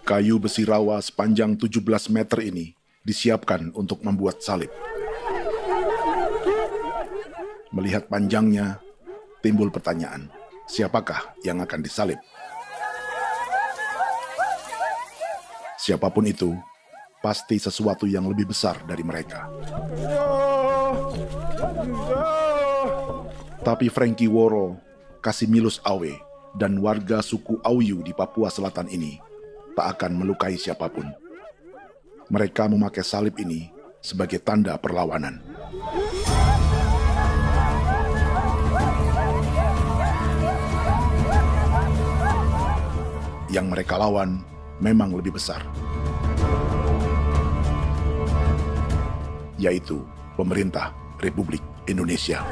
Kayu besi rawa sepanjang 17 meter ini disiapkan untuk membuat salib. Melihat panjangnya, timbul pertanyaan, siapakah yang akan disalib? Siapapun itu, pasti sesuatu yang lebih besar dari mereka. Tapi Frankie Woro, Casimilus Awe, dan warga suku Auyu di Papua Selatan ini tak akan melukai siapapun. Mereka memakai salib ini sebagai tanda perlawanan. Yang mereka lawan memang lebih besar, yaitu pemerintah Republik Indonesia.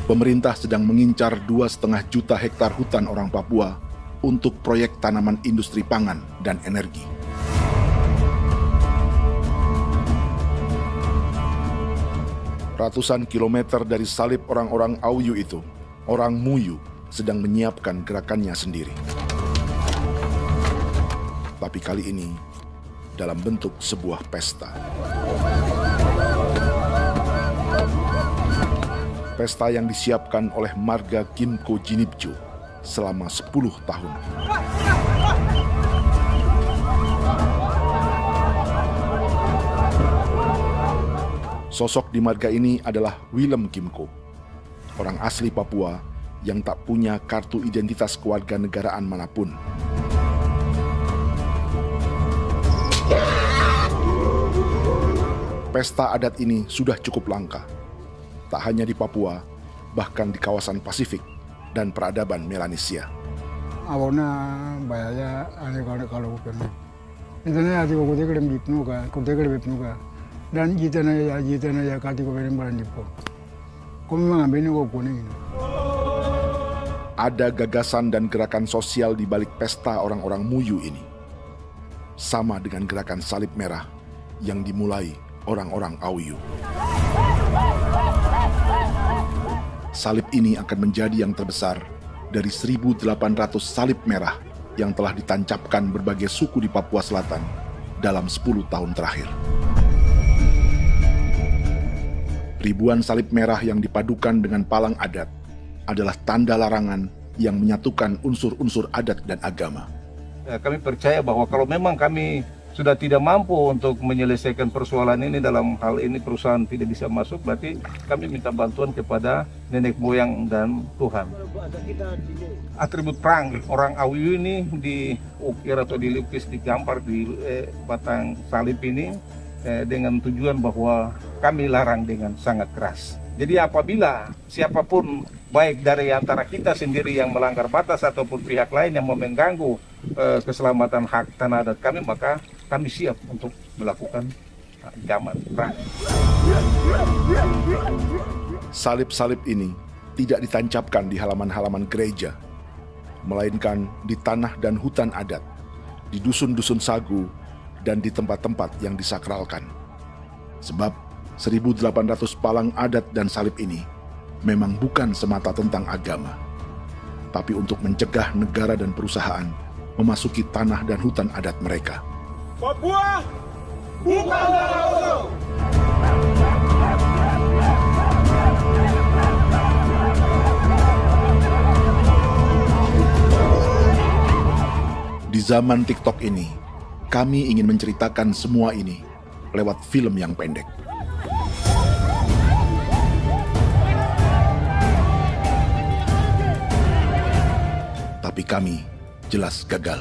Pemerintah sedang mengincar 2,5 juta hektar hutan orang Papua untuk proyek tanaman industri pangan dan energi. Ratusan kilometer dari salib orang-orang Auyu itu, orang Muyu sedang menyiapkan gerakannya sendiri. Tapi kali ini dalam bentuk sebuah pesta. Pesta yang disiapkan oleh marga Kimco Jinibjo selama 10 tahun. Sosok di marga ini adalah Willem Kimco, orang asli Papua yang tak punya kartu identitas kewarganegaraan manapun. Pesta adat ini sudah cukup langka, tak hanya di Papua, bahkan di kawasan Pasifik dan peradaban Melanesia. Awalnya bayarnya aneh kalau bukan. Itu nih hati kau kuda kerem bipnuka, dan kita ya kati kau berem baran dipo. Kau memang ambil kau kuning. Ada gagasan dan gerakan sosial di balik pesta orang-orang Muyu ini, sama dengan gerakan salib merah yang dimulai orang-orang Auyu. Salib ini akan menjadi yang terbesar dari 1.800 salib merah yang telah ditancapkan berbagai suku di Papua Selatan dalam 10 tahun terakhir. Ribuan salib merah yang dipadukan dengan palang adat adalah tanda larangan yang menyatukan unsur-unsur adat dan agama. Kami percaya bahwa kalau memang kami sudah tidak mampu untuk menyelesaikan persoalan ini, dalam hal ini perusahaan tidak bisa masuk, berarti kami minta bantuan kepada nenek moyang dan Tuhan. Atribut perang orang Auyu ini diukir atau dilukis, digambar di batang salib ini dengan tujuan bahwa kami larang dengan sangat keras. Jadi apabila siapapun, baik dari antara kita sendiri yang melanggar batas ataupun pihak lain yang mau mengganggu keselamatan hak tanah adat kami, maka kami siap untuk melakukan ancaman perang. Salib-salib ini tidak ditancapkan di halaman-halaman gereja, melainkan di tanah dan hutan adat, di dusun-dusun sagu, dan di tempat-tempat yang disakralkan. Sebab 1.800 palang adat dan salib ini memang bukan semata tentang agama, tapi untuk mencegah negara dan perusahaan memasuki tanah dan hutan adat mereka. Papua bukan Auyu. Di zaman TikTok ini, kami ingin menceritakan semua ini lewat film yang pendek. Tapi kami jelas gagal.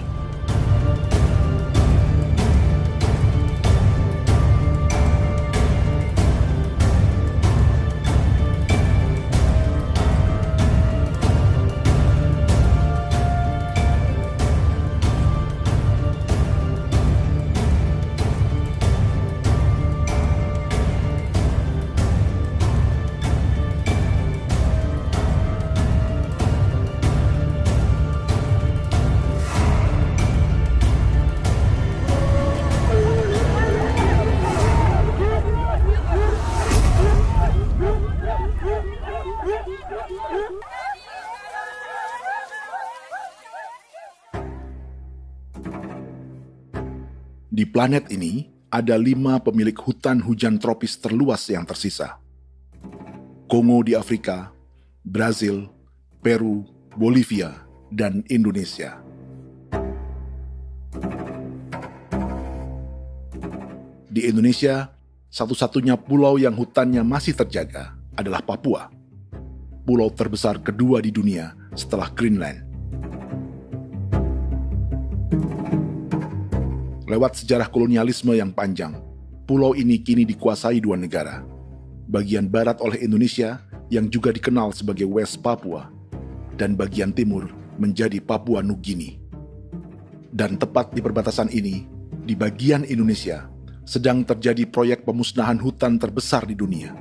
Di planet ini, ada 5 pemilik hutan hujan tropis terluas yang tersisa. Kongo di Afrika, Brazil, Peru, Bolivia, dan Indonesia. Di Indonesia, satu-satunya pulau yang hutannya masih terjaga adalah Papua, pulau terbesar kedua di dunia setelah Greenland. Lewat sejarah kolonialisme yang panjang, pulau ini kini dikuasai 2 negara. Bagian barat oleh Indonesia yang juga dikenal sebagai West Papua, dan bagian timur menjadi Papua Nugini. Dan tepat di perbatasan ini, di bagian Indonesia, sedang terjadi proyek pemusnahan hutan terbesar di dunia.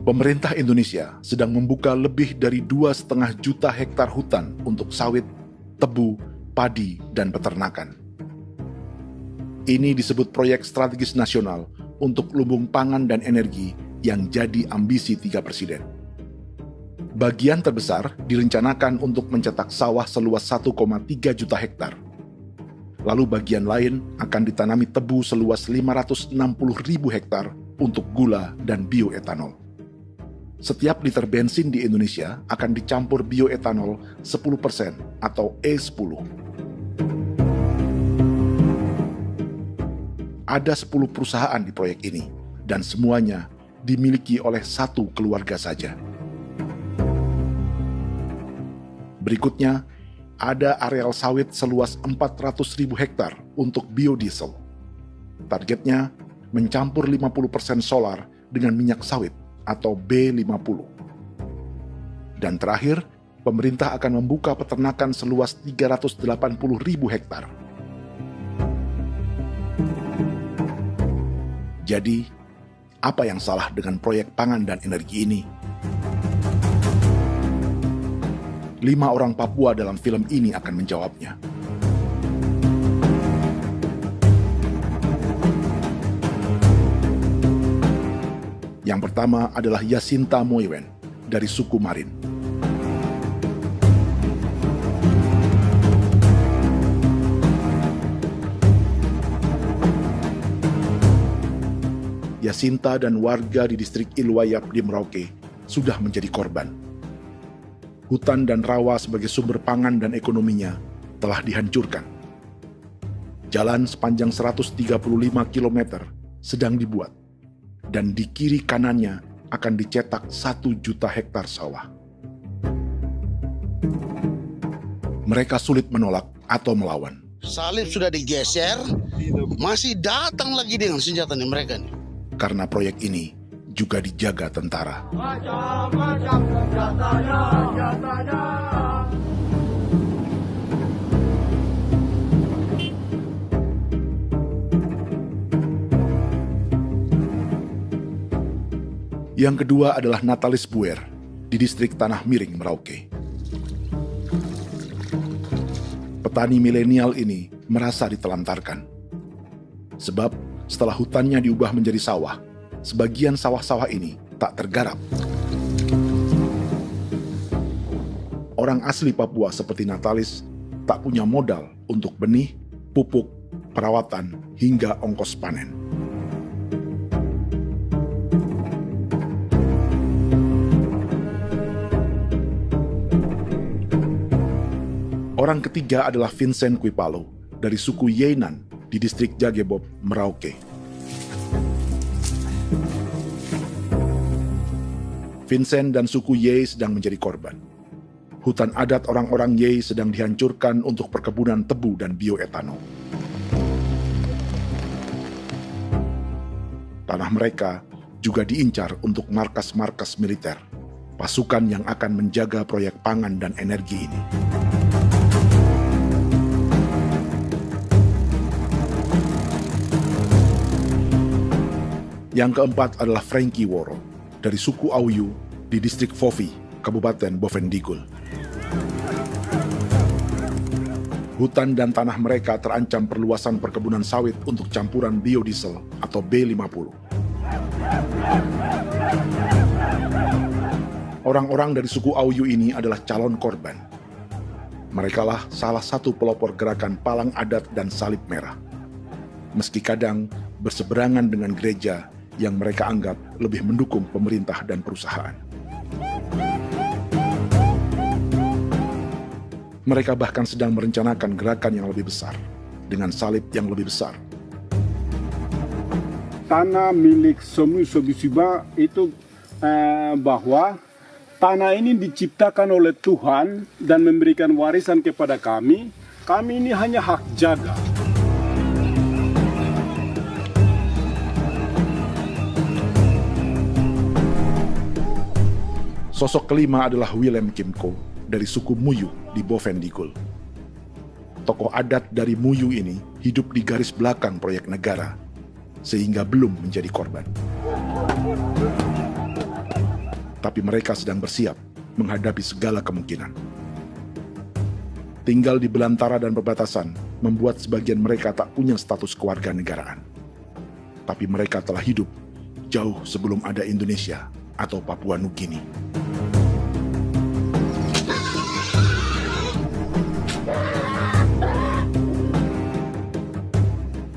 Pemerintah Indonesia sedang membuka lebih dari 2,5 juta hektar hutan untuk sawit, tebu, padi, dan peternakan. Ini disebut proyek strategis nasional untuk lumbung pangan dan energi yang jadi ambisi 3 presiden. Bagian terbesar direncanakan untuk mencetak sawah seluas 1,3 juta hektar. Lalu bagian lain akan ditanami tebu seluas 560.000 hektar untuk gula dan bioetanol. Setiap liter bensin di Indonesia akan dicampur bioetanol 10% atau E10. Ada 10 perusahaan di proyek ini, dan semuanya dimiliki oleh 1 keluarga saja. Berikutnya, ada areal sawit seluas 400.000 hektar untuk biodiesel. Targetnya mencampur 50% solar dengan minyak sawit atau B50. Dan terakhir, pemerintah akan membuka peternakan seluas 380.000 hektar. Jadi, apa yang salah dengan proyek pangan dan energi ini? 5 orang Papua dalam film ini akan menjawabnya. Yang pertama adalah Yasinta Moiwen dari suku Marin. Yasinta dan warga di distrik Ilwayap di Merauke sudah menjadi korban. Hutan dan rawa sebagai sumber pangan dan ekonominya telah dihancurkan. Jalan sepanjang 135 km sedang dibuat, dan di kiri kanannya akan dicetak 1 juta hektar sawah. Mereka sulit menolak atau melawan. Salib sudah digeser, masih datang lagi dengan senjatanya mereka nih. Karena proyek ini juga dijaga tentara. Macam-macam senjatanya. Yang kedua adalah Natalis Buer di distrik Tanah Miring, Merauke. Petani milenial ini merasa ditelantarkan. Sebab setelah hutannya diubah menjadi sawah, sebagian sawah-sawah ini tak tergarap. Orang asli Papua seperti Natalis tak punya modal untuk benih, pupuk, perawatan, hingga ongkos panen. Orang ketiga adalah Vincent Kuipalo dari suku Yenan di distrik Jagebob, Merauke. Vincent dan suku Ye sedang menjadi korban. Hutan adat orang-orang Ye sedang dihancurkan untuk perkebunan tebu dan bioetanol. Tanah mereka juga diincar untuk markas-markas militer, pasukan yang akan menjaga proyek pangan dan energi ini. Yang keempat adalah Frankie Woro dari suku Auyu di distrik Fofi, Kabupaten Bovendigul. Hutan dan tanah mereka terancam perluasan perkebunan sawit untuk campuran biodiesel atau B50. Orang-orang dari suku Auyu ini adalah calon korban. Merekalah salah satu pelopor gerakan Palang Adat dan Salib Merah. Meski kadang berseberangan dengan gereja yang mereka anggap lebih mendukung pemerintah dan perusahaan. Mereka bahkan sedang merencanakan gerakan yang lebih besar, dengan salib yang lebih besar. Tanah milik Somu Sobisiba itu bahwa tanah ini diciptakan oleh Tuhan dan memberikan warisan kepada kami. Kami ini hanya hak jaga. Sosok kelima adalah Willem Kimco dari suku Muyu di Bovendigul. Tokoh adat dari Muyu ini hidup di garis belakang proyek negara, sehingga belum menjadi korban. Tapi mereka sedang bersiap menghadapi segala kemungkinan. Tinggal di belantara dan perbatasan membuat sebagian mereka tak punya status kewarganegaraan. Tapi mereka telah hidup jauh sebelum ada Indonesia atau Papua Nugini.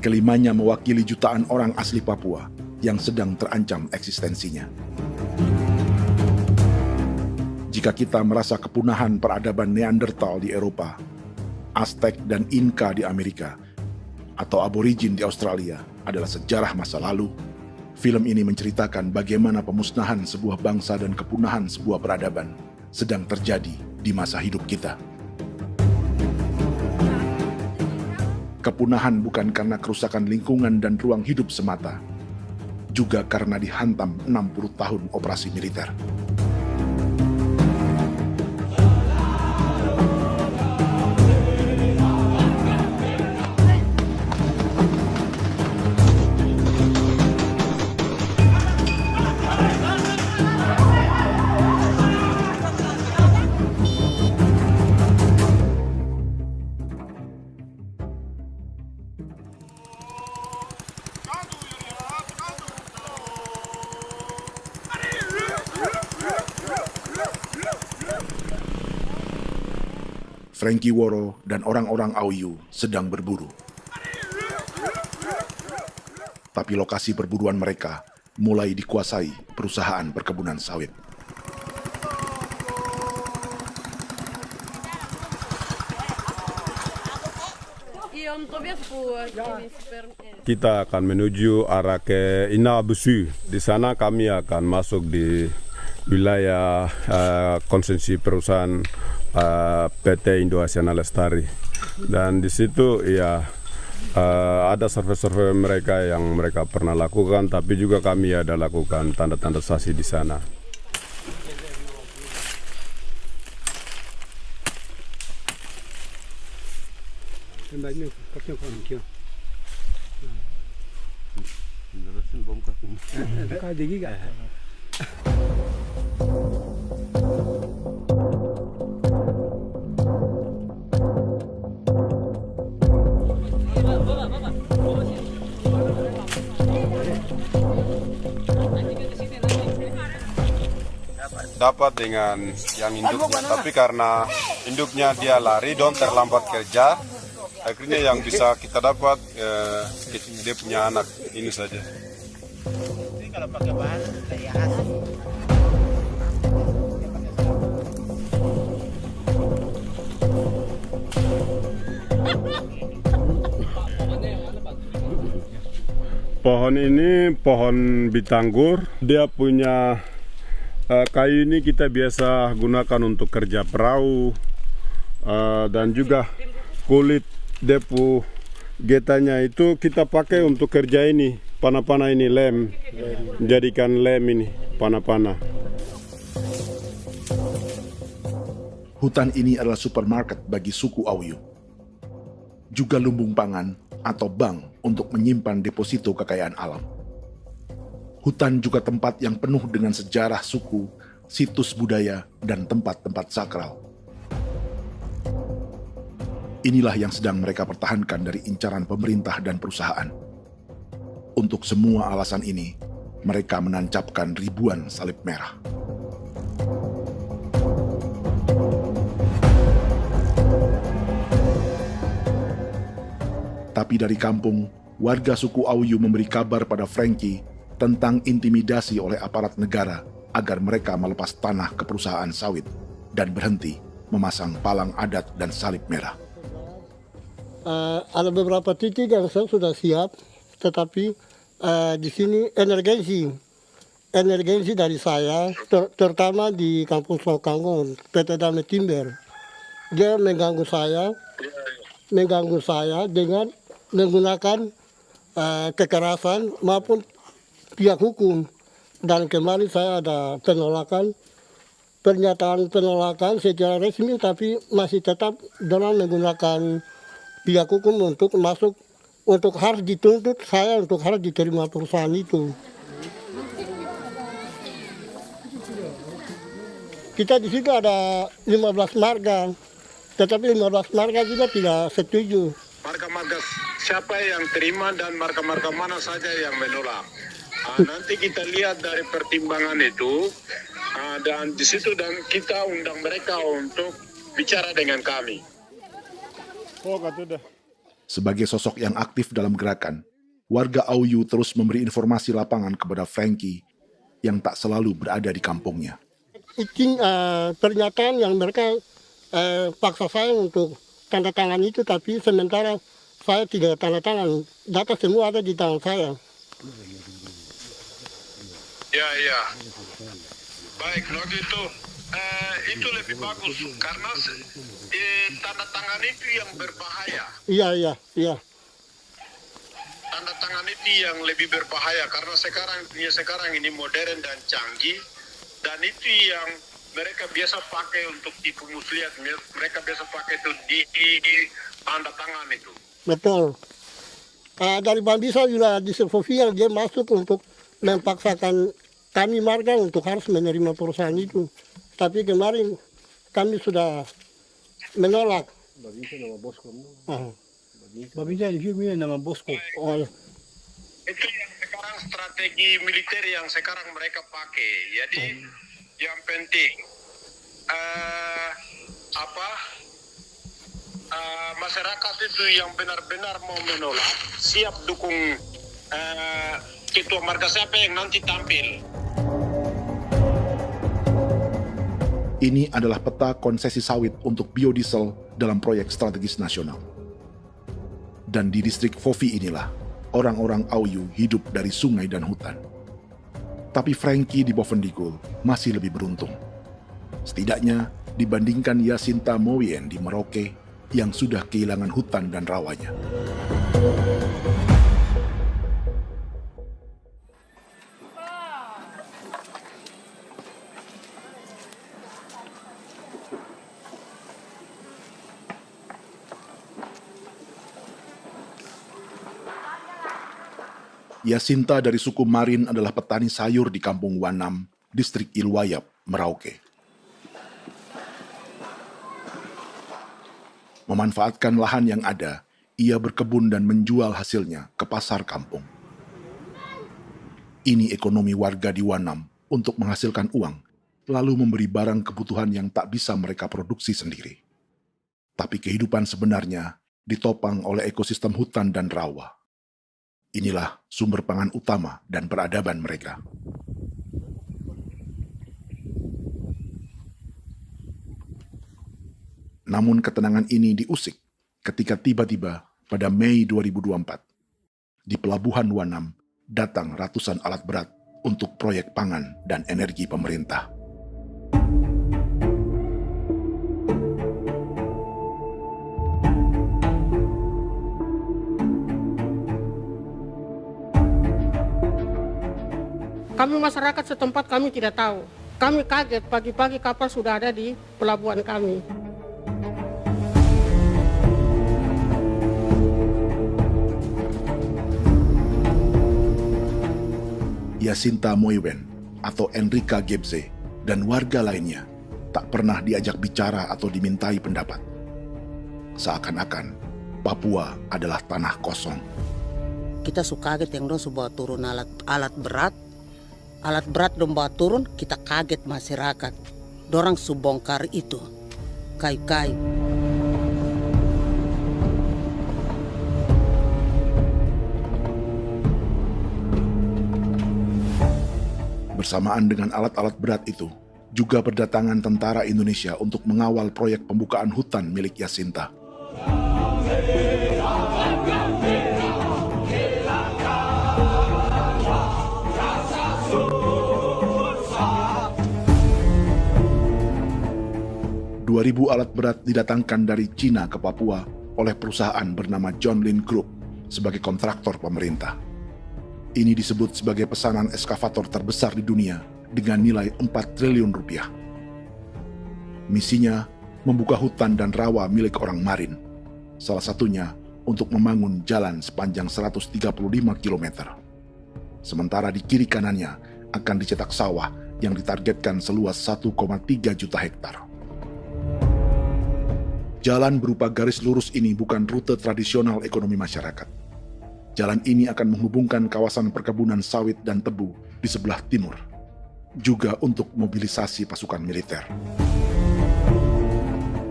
Kelimanya mewakili jutaan orang asli Papua yang sedang terancam eksistensinya. Jika kita merasa kepunahan peradaban Neanderthal di Eropa, Aztec dan Inca di Amerika, atau aborigin di Australia adalah sejarah masa lalu, film ini menceritakan bagaimana pemusnahan sebuah bangsa dan kepunahan sebuah peradaban sedang terjadi di masa hidup kita. Kepunahan bukan karena kerusakan lingkungan dan ruang hidup semata, juga karena dihantam 60 tahun operasi militer. Frankie Woro dan orang-orang Auyu sedang berburu. Tapi lokasi perburuan mereka mulai dikuasai perusahaan perkebunan sawit. Kita akan menuju arah ke Inabusu. Di sana kami akan masuk di wilayah konsesi perusahaan PT Indo Asiana Lestari, dan di situ ya ada survei-survei mereka yang mereka pernah lakukan, tapi juga kami ada lakukan tanda-tanda saksi di sana. Dapat dengan yang induknya, tapi karena induknya dia lari dan terlambat kerja, akhirnya yang bisa kita dapat dia punya anak ini saja. Kalau pakai bahan dari hasil. Pohon ini pohon bitanggur, dia punya kayu ini kita biasa gunakan untuk kerja perahu, dan juga kulit depu getanya itu kita pakai untuk kerja ini, panah-panah ini lem, jadikan lem ini, panah-panah. Hutan ini adalah supermarket bagi suku Auyu. Juga lumbung pangan atau bank untuk menyimpan deposito kekayaan alam. Hutan juga tempat yang penuh dengan sejarah suku, situs budaya, dan tempat-tempat sakral. Inilah yang sedang mereka pertahankan dari incaran pemerintah dan perusahaan. Untuk semua alasan ini, mereka menancapkan ribuan salib merah. Tapi dari kampung, warga suku Auyu memberi kabar pada Frankie tentang intimidasi oleh aparat negara agar mereka melepas tanah ke perusahaan sawit dan berhenti memasang palang adat dan salib merah. Ada beberapa titik yang saya sudah siap, tetapi di sini emergensi dari saya, terutama di Kampung Sokangon, PT Damai Timber. Dia mengganggu saya dengan menggunakan kekerasan maupun pihak hukum. Dan kemarin saya ada pernyataan penolakan secara resmi, tapi masih tetap dengan menggunakan pihak hukum untuk masuk, untuk harus dituntut saya untuk harus diterima perusahaan itu. Kita di situ ada 15 marga, tetapi 15 marga juga tidak setuju. Marga-marga siapa yang terima dan marga-marga mana saja yang menolak. Nanti kita lihat dari pertimbangan itu, dan di situ dan kita undang mereka untuk bicara dengan kami. Sebagai sosok yang aktif dalam gerakan, warga Auyu terus memberi informasi lapangan kepada Frankie yang tak selalu berada di kampungnya. Izin pernyataan yang mereka paksa saya untuk tanda tangan itu, tapi sementara saya tidak tanda tangan. Data semua ada di tangan saya. Ya. Baik, kalau gitu itu lebih bagus karena tanda tangan itu yang berbahaya. Iya. Tanda tangan itu yang lebih berbahaya karena sekarang ini modern dan canggih, dan itu yang mereka biasa pakai untuk tipu muslihat. Mereka biasa pakai itu di tanda tangan itu. Betul. Dari Bambisa juga di Sofia dia masuk untuk memaksakan kami marga untuk harus menerima perusahaan itu. Tapi kemarin kami sudah menolak. Babinsa nama bosku. Babinsa ini nama bosku. Itu yang sekarang strategi militer yang sekarang mereka pakai. Jadi yang penting masyarakat itu yang benar-benar mau menolak siap dukung ketua marga siapa yang nanti tampil. Ini adalah peta konsesi sawit untuk biodiesel dalam proyek strategis nasional. Dan di distrik Fofi inilah, orang-orang Auyu hidup dari sungai dan hutan. Tapi Frankie di Bovendigul masih lebih beruntung. Setidaknya dibandingkan Yasinta Mowien di Merauke yang sudah kehilangan hutan dan rawanya. Yasinta dari suku Marin adalah petani sayur di Kampung Wanam, distrik Ilwayap, Merauke. Memanfaatkan lahan yang ada, ia berkebun dan menjual hasilnya ke pasar kampung. Ini ekonomi warga di Wanam untuk menghasilkan uang, lalu memberi barang kebutuhan yang tak bisa mereka produksi sendiri. Tapi kehidupan sebenarnya ditopang oleh ekosistem hutan dan rawa. Inilah sumber pangan utama dan peradaban mereka. Namun ketenangan ini diusik ketika tiba-tiba pada Mei 2024, di Pelabuhan Wanam datang ratusan alat berat untuk proyek pangan dan energi pemerintah. Kami masyarakat setempat kami tidak tahu. Kami kaget pagi-pagi kapal sudah ada di pelabuhan kami. Yasinta Mowien atau Enrika Gebze dan warga lainnya tak pernah diajak bicara atau dimintai pendapat. Seakan-akan Papua adalah tanah kosong. Kita suka kaget yang dong bawa turun alat berat dong bawa turun, kita kaget masyarakat. Dorang subongkar itu kayu-kayu. Bersamaan dengan alat-alat berat itu, juga berdatangan tentara Indonesia untuk mengawal proyek pembukaan hutan milik Jacinta. Ribu alat berat didatangkan dari Cina ke Papua oleh perusahaan bernama John Lin Group sebagai kontraktor pemerintah. Ini disebut sebagai pesanan eskavator terbesar di dunia dengan nilai 4 triliun rupiah. Misinya membuka hutan dan rawa milik orang Marin, salah satunya untuk membangun jalan sepanjang 135 km. Sementara di kiri kanannya akan dicetak sawah yang ditargetkan seluas 1,3 juta hektar. Jalan berupa garis lurus ini bukan rute tradisional ekonomi masyarakat. Jalan ini akan menghubungkan kawasan perkebunan sawit dan tebu di sebelah timur, juga untuk mobilisasi pasukan militer.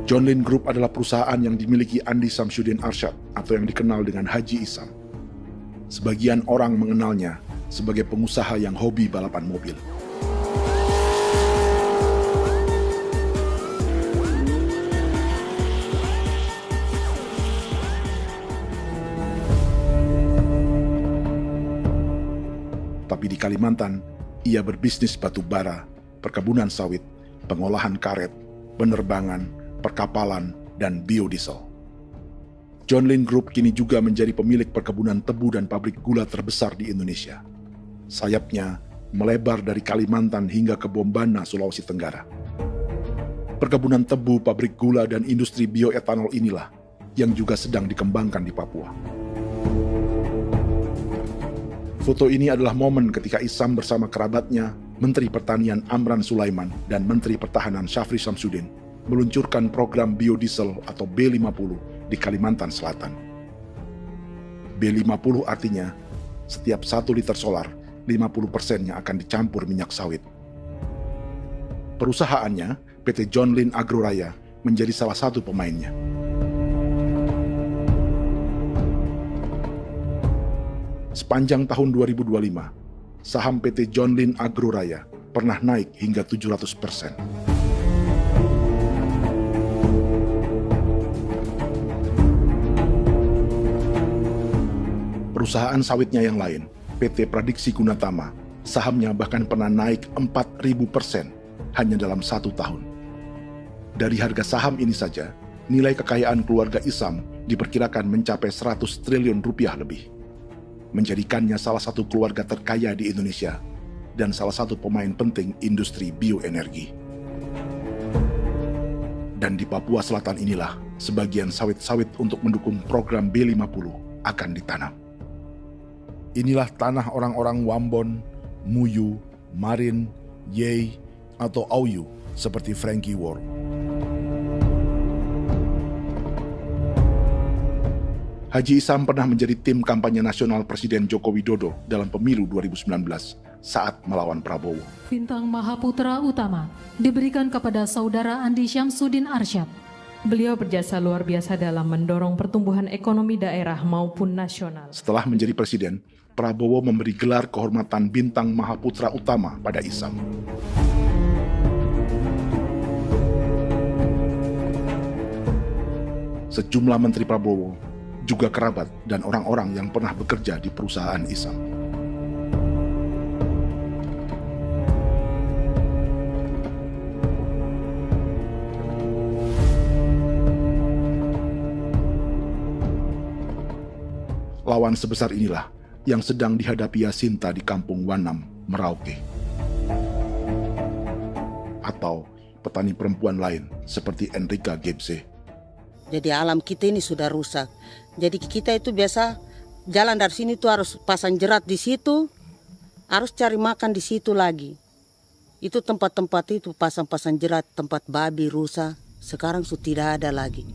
John Lin Group adalah perusahaan yang dimiliki Andi Samsudin Arsyad atau yang dikenal dengan Haji Isam. Sebagian orang mengenalnya sebagai pengusaha yang hobi balapan mobil. Tapi di Kalimantan, ia berbisnis batu bara, perkebunan sawit, pengolahan karet, penerbangan, perkapalan, dan biodiesel. John Lin Group kini juga menjadi pemilik perkebunan tebu dan pabrik gula terbesar di Indonesia. Sayapnya melebar dari Kalimantan hingga ke Bombana, Sulawesi Tenggara. Perkebunan tebu, pabrik gula, dan industri bioetanol inilah yang juga sedang dikembangkan di Papua. Foto ini adalah momen ketika Isam bersama kerabatnya, Menteri Pertanian Amran Sulaiman dan Menteri Pertahanan Syafri Samsudin, meluncurkan program biodiesel atau B50 di Kalimantan Selatan. B50 artinya, setiap 1 liter solar, 50%-nya akan dicampur minyak sawit. Perusahaannya, PT John Lin Agroraya, menjadi salah satu pemainnya. Sepanjang tahun 2025, saham PT John Lin Agroraya pernah naik hingga 700%. Perusahaan sawitnya yang lain, PT Pradiksi Gunatama, sahamnya bahkan pernah naik 4.000% hanya dalam 1 tahun. Dari harga saham ini saja, nilai kekayaan keluarga Isam diperkirakan mencapai 100 triliun rupiah lebih, menjadikannya salah satu keluarga terkaya di Indonesia dan salah satu pemain penting industri bioenergi. Dan di Papua Selatan inilah sebagian sawit-sawit untuk mendukung program B50 akan ditanam. Inilah tanah orang-orang Wambon, Muyu, Marin, Yei, atau Auyu seperti Frankie Ward. Haji Isam pernah menjadi tim kampanye nasional Presiden Joko Widodo dalam pemilu 2019 saat melawan Prabowo. Bintang Mahaputra Utama diberikan kepada Saudara Andi Syamsuddin Arsyad. Beliau berjasa luar biasa dalam mendorong pertumbuhan ekonomi daerah maupun nasional. Setelah menjadi presiden, Prabowo memberi gelar kehormatan Bintang Mahaputra Utama pada Isam. Sejumlah menteri Prabowo, juga kerabat dan orang-orang yang pernah bekerja di perusahaan Isam. Lawan sebesar inilah yang sedang dihadapi Jacinta di kampung Wanam, Merauke. Atau petani perempuan lain seperti Enrika Gebse. Jadi alam kita ini sudah rusak. Jadi kita itu biasa jalan dari sini tuh harus pasang jerat di situ, harus cari makan di situ lagi. Itu tempat-tempat itu pasang-pasang jerat, tempat babi, rusa, sekarang sudah tidak ada lagi.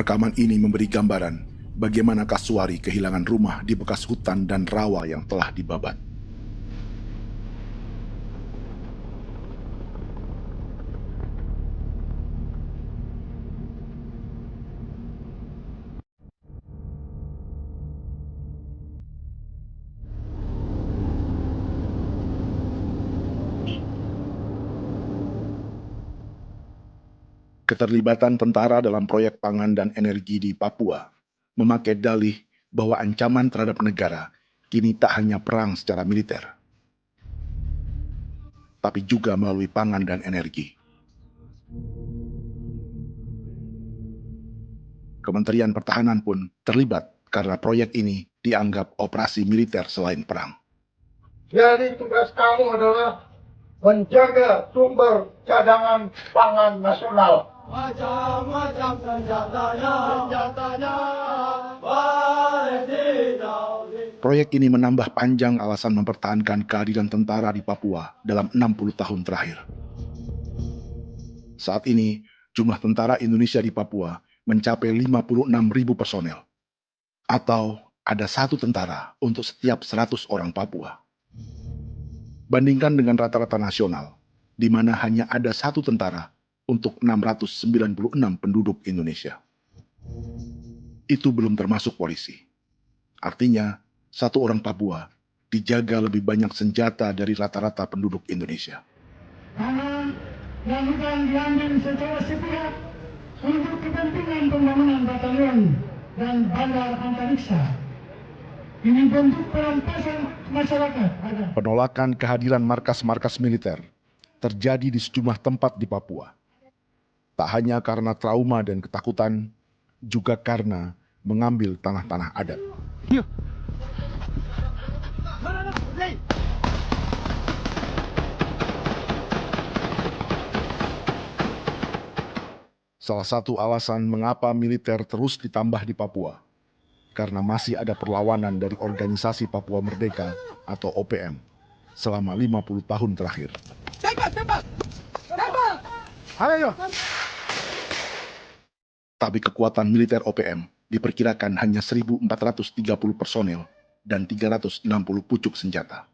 Rekaman ini memberi gambaran bagaimana Kasuari kehilangan rumah di bekas hutan dan rawa yang telah dibabat. Keterlibatan tentara dalam proyek pangan dan energi di Papua memakai dalih bahwa ancaman terhadap negara kini tak hanya perang secara militer, tapi juga melalui pangan dan energi. Kementerian Pertahanan pun terlibat karena proyek ini dianggap operasi militer selain perang. Jadi tugas kamu adalah menjaga sumber cadangan pangan nasional. Macam-macam senjatanya, Proyek ini menambah panjang alasan mempertahankan kehadiran tentara di Papua dalam 60 tahun terakhir. Saat ini, jumlah tentara Indonesia di Papua mencapai 56.000 personel, atau ada 1 tentara untuk setiap 100 orang Papua. Bandingkan dengan rata-rata nasional, di mana hanya ada 1 tentara untuk 696 penduduk Indonesia. Itu belum termasuk polisi. Artinya, 1 orang Papua dijaga lebih banyak senjata dari rata-rata penduduk Indonesia. Tanah dan hutan diambil secara sepihak untuk kepentingan pembangunan batalion dan bandar antariksa. Ini bentuk perampasan masyarakat. Penolakan kehadiran markas-markas militer terjadi di sejumlah tempat di Papua. Tak hanya karena trauma dan ketakutan, juga karena mengambil tanah-tanah adat. Salah satu alasan mengapa militer terus ditambah di Papua, karena masih ada perlawanan dari Organisasi Papua Merdeka atau OPM selama 50 tahun terakhir. Tapi kekuatan militer OPM diperkirakan hanya 1.430 personel dan 360 pucuk senjata.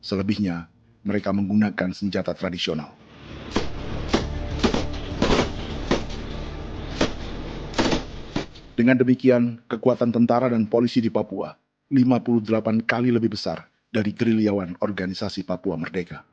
Selebihnya, mereka menggunakan senjata tradisional. Dengan demikian, kekuatan tentara dan polisi di Papua 58 kali lebih besar dari gerilyawan Organisasi Papua Merdeka.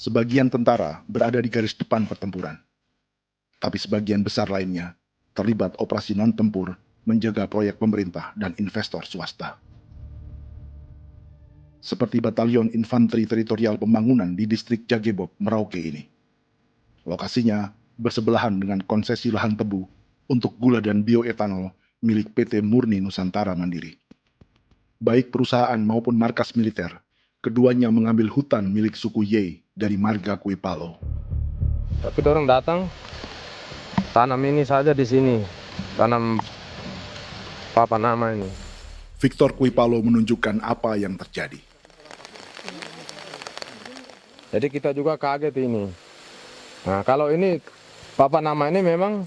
Sebagian tentara berada di garis depan pertempuran, tapi sebagian besar lainnya terlibat operasi non-tempur menjaga proyek pemerintah dan investor swasta. Seperti Batalion Infanteri Teritorial Pembangunan di distrik Jagebob, Merauke ini. Lokasinya bersebelahan dengan konsesi lahan tebu untuk gula dan bioetanol milik PT Murni Nusantara Mandiri. Baik perusahaan maupun markas militer, keduanya mengambil hutan milik suku Ye dari marga Kuipalo. Tapi orang datang tanam ini saja di sini, tanam Papa Nama ini. Victor Kuipalo menunjukkan apa yang terjadi. Jadi kita juga kaget ini. Nah, kalau ini Papa Nama ini memang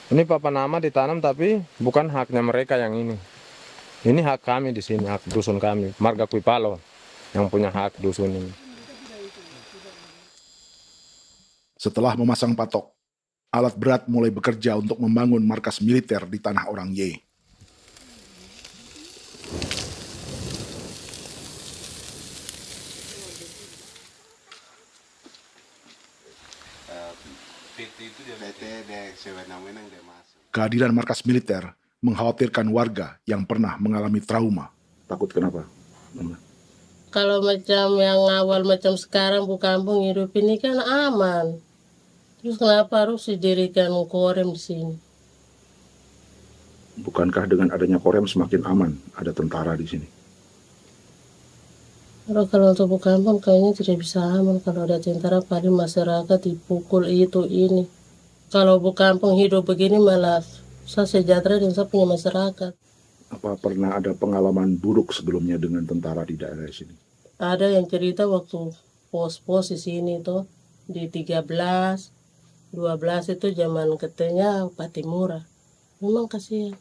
ini Papa Nama ditanam tapi bukan haknya mereka yang ini. Ini hak kami di sini, hak dusun kami, marga Kuipalo yang punya hak dusun ini. Setelah memasang patok, alat berat mulai bekerja untuk membangun markas militer di tanah orang Ye. Kehadiran markas militer mengkhawatirkan warga yang pernah mengalami trauma. Takut kenapa? Kalau macam yang awal macam sekarang bu kampung hidup ini kan aman. Terus kenapa harus didirikan korem di sini? Bukankah dengan adanya Korem semakin aman ada tentara di sini? Kalau untuk kampung kayaknya tidak bisa aman kalau ada tentara, paling masyarakat dipukul itu ini. Kalau kampung hidup begini malah saya sejahtera dan saya punya masyarakat. Apa pernah ada pengalaman buruk sebelumnya dengan tentara di daerah sini? Ada yang cerita waktu pos-pos di sini tuh di 13, 12 itu zaman katanya Patimura. Memang kasihan.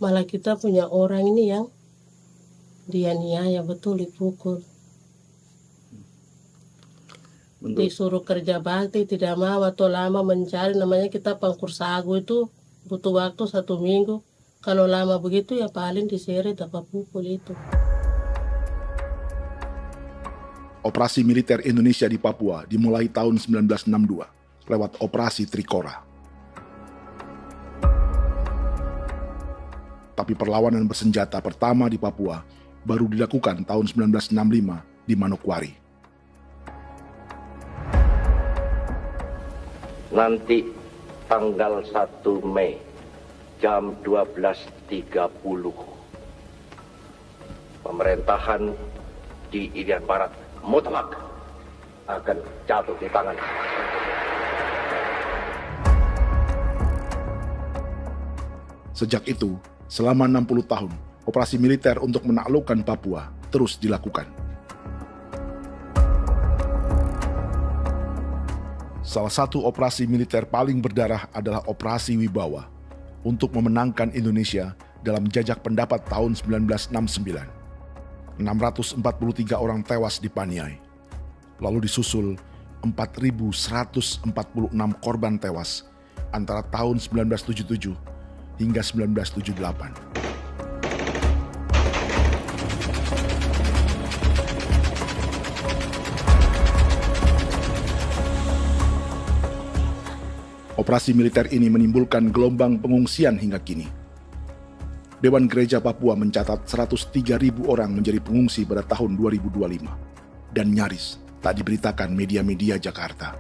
Malah kita punya orang ini yang dianiaya betul, dipukul. Disuruh kerja bakti tidak mau atau lama mencari, namanya kita pangkur sagu itu butuh waktu 1 minggu. Kalau lama begitu ya paling diseret apa pukul itu. Operasi militer Indonesia di Papua dimulai tahun 1962 lewat Operasi Trikora. Tapi perlawanan bersenjata pertama di Papua baru dilakukan tahun 1965 di Manokwari. Nanti tanggal 1 Mei jam 12.30 pemerintahan di Irian Barat mutlak akan jatuh di tangan. Sejak itu, selama 60 tahun, operasi militer untuk menaklukkan Papua terus dilakukan. Salah satu operasi militer paling berdarah adalah Operasi Wibawa untuk memenangkan Indonesia dalam jajak pendapat tahun 1969. 643 orang tewas di Paniai. Lalu disusul 4.146 korban tewas antara tahun 1977 hingga 1978. Operasi militer ini menimbulkan gelombang pengungsian hingga kini. Dewan Gereja Papua mencatat 103.000 orang menjadi pengungsi pada tahun 2025 dan nyaris tak diberitakan media-media Jakarta.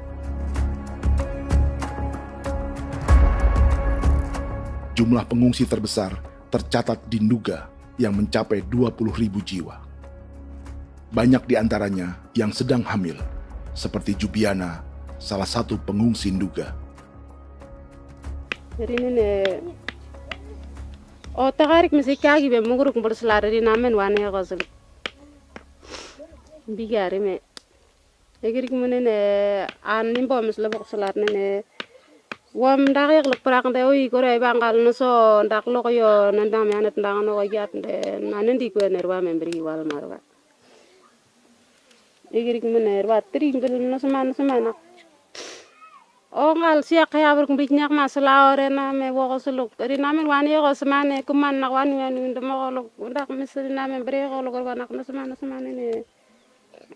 Jumlah pengungsi terbesar tercatat di Nduga yang mencapai 20.000 jiwa. Banyak di antaranya yang sedang hamil, seperti Jubiana, salah satu pengungsi Nduga. O tagarik misi kagi be muguruk mbol selare di namen wane gosem bigari me egirik munene an nimbo misle bok selare ne wam dagyak lok prak de oy gore bangal no so ndak lok yo nandam yanet ndang no gat de nanendi ko nerwa membri wal marwa egirik munene wa tri ngel no semana o ngal siak ya ber kumbik nyak masala ore na me wo suluk ri namen wani go semane kuman nak wani wani ndemo lok ndak misri namen bre go lok nak no semane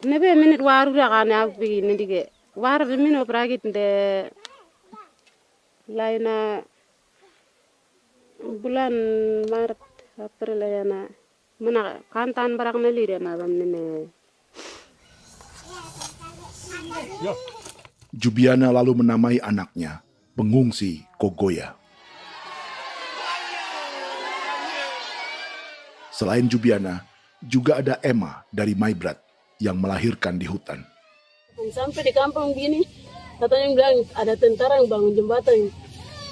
ne be minit waru ra kana bi ne dige war de mino pragit de laina bulan Maret April ya na mana kantan barang ne lire na bam ne Jubiana lalu menamai anaknya pengungsi Kogoya. Selain Jubiana, juga ada Emma dari Maibrat yang melahirkan di hutan. Sampai di kampung gini, katanya bilang ada tentara yang bangun jembatan.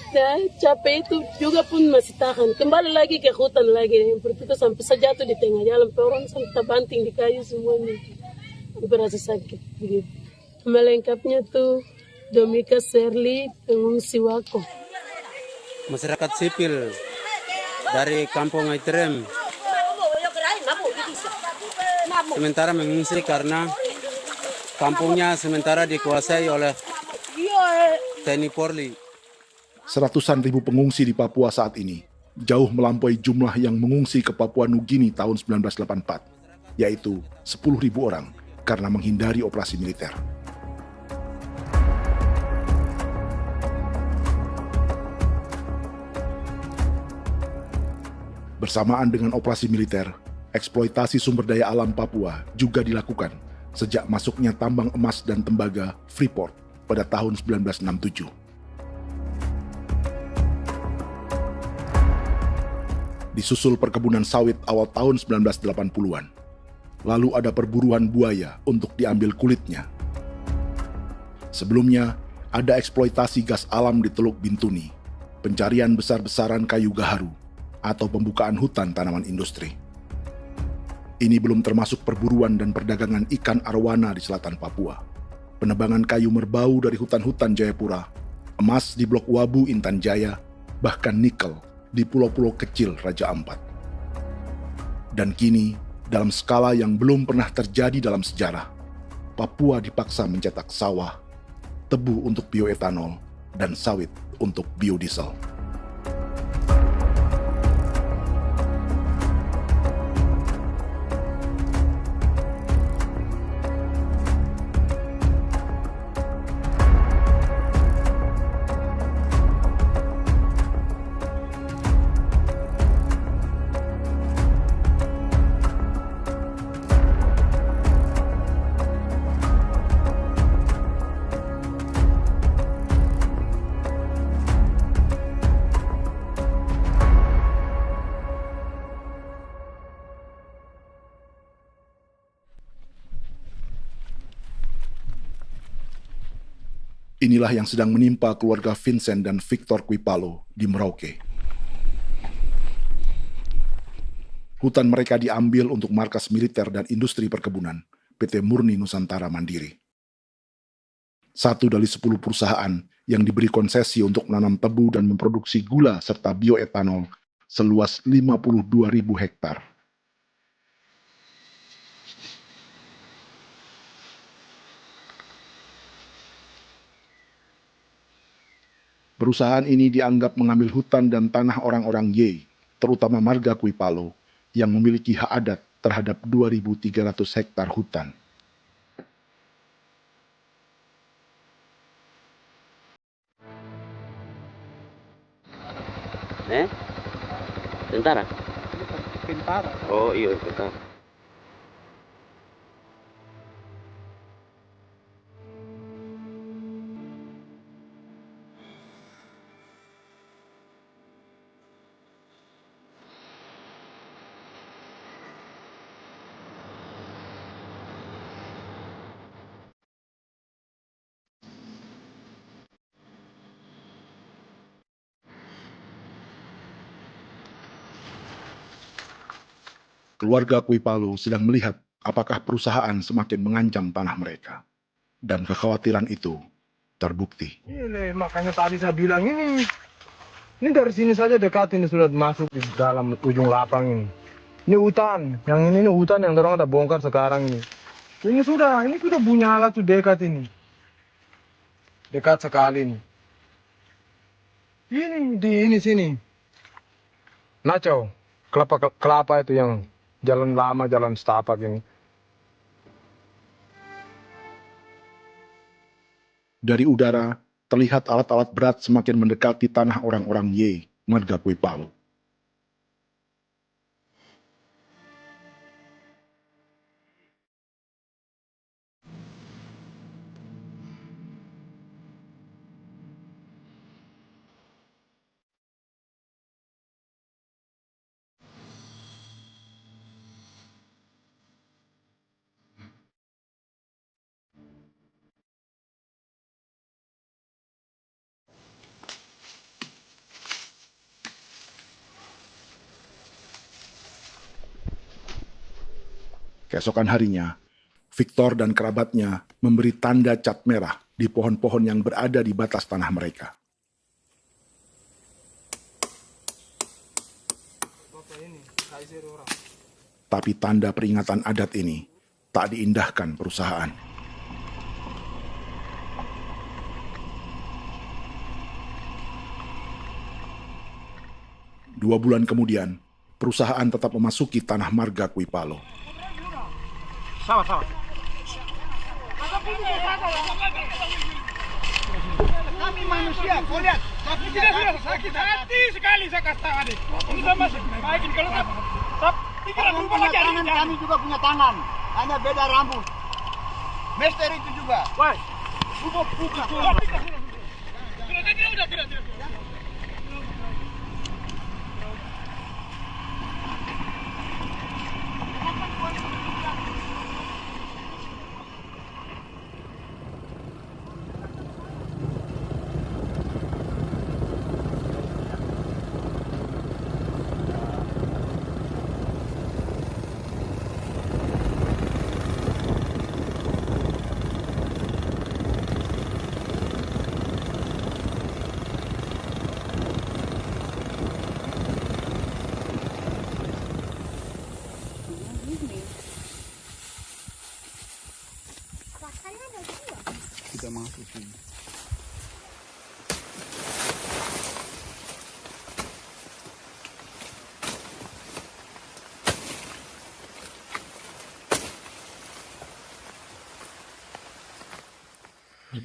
Saya capek itu juga pun masih tahan. Kembali lagi ke hutan lagi. Itu sampai saya jatuh di tengah jalan. Orang sampai terbanting di kayu semuanya. Berasa sakit begitu. Melengkapnya tuh Domika Serli, pengungsi Wako. Masyarakat sipil dari Kampung Aitrem sementara mengungsi karena kampungnya sementara dikuasai oleh TNI Polri. Seratusan ribu pengungsi di Papua saat ini jauh melampaui jumlah yang mengungsi ke Papua Nugini tahun 1984, yaitu 10.000 orang karena menghindari operasi militer. Bersamaan dengan operasi militer, eksploitasi sumber daya alam Papua juga dilakukan sejak masuknya tambang emas dan tembaga Freeport pada tahun 1967. Disusul perkebunan sawit awal tahun 1980-an. Lalu ada perburuan buaya untuk diambil kulitnya. Sebelumnya, ada eksploitasi gas alam di Teluk Bintuni, pencarian besar-besaran kayu gaharu, atau pembukaan hutan tanaman industri. Ini belum termasuk perburuan dan perdagangan ikan arwana di selatan Papua, penebangan kayu merbau dari hutan-hutan Jayapura, emas di Blok Wabu Intan Jaya, bahkan nikel di pulau-pulau kecil Raja Ampat. Dan kini, dalam skala yang belum pernah terjadi dalam sejarah, Papua dipaksa mencetak sawah, tebu untuk bioetanol, dan sawit untuk biodiesel. Inilah yang sedang menimpa keluarga Vincent dan Victor Kuipalo di Merauke. Hutan mereka diambil untuk markas militer dan industri perkebunan, PT Murni Nusantara Mandiri. 1 dari 10 perusahaan yang diberi konsesi untuk menanam tebu dan memproduksi gula serta bioetanol seluas 52.000 hektar. Perusahaan ini dianggap mengambil hutan dan tanah orang-orang Ye, terutama marga Kuipalo, yang memiliki hak adat terhadap 2.300 hektar hutan. Tentara? Tentara. Oh iya, tentara. Keluarga Kuipalo sedang melihat apakah perusahaan semakin mengancam tanah mereka. Dan kekhawatiran itu terbukti. Ini makanya tadi saya bilang ini dari sini saja dekat ini sudah masuk di dalam ujung lapang ini. Ini hutan, yang ini hutan yang dorong ada bongkar sekarang ini. Ini sudah punya alat tuh dekat ini. Dekat sekali ini. Ini di sini. Nacau, kelapa itu yang jalan lama, jalan setapak ini. Dari udara, terlihat alat-alat berat semakin mendekati tanah orang-orang Ye, marga Kuipalo. Keesokan harinya, Victor dan kerabatnya memberi tanda cat merah di pohon-pohon yang berada di batas tanah mereka. Tapi tanda peringatan adat ini tak diindahkan perusahaan. Dua bulan kemudian, perusahaan tetap memasuki tanah marga Kuipalo. Sama. Kami manusia, kau lihat. Tapi tidak sudah sakit hati sekali saya katakan. Ini sama baikin kalau pikiran berubah lagi. Kami juga punya tangan, hanya beda rambut. Mister itu juga. Woi, buka. Tidak.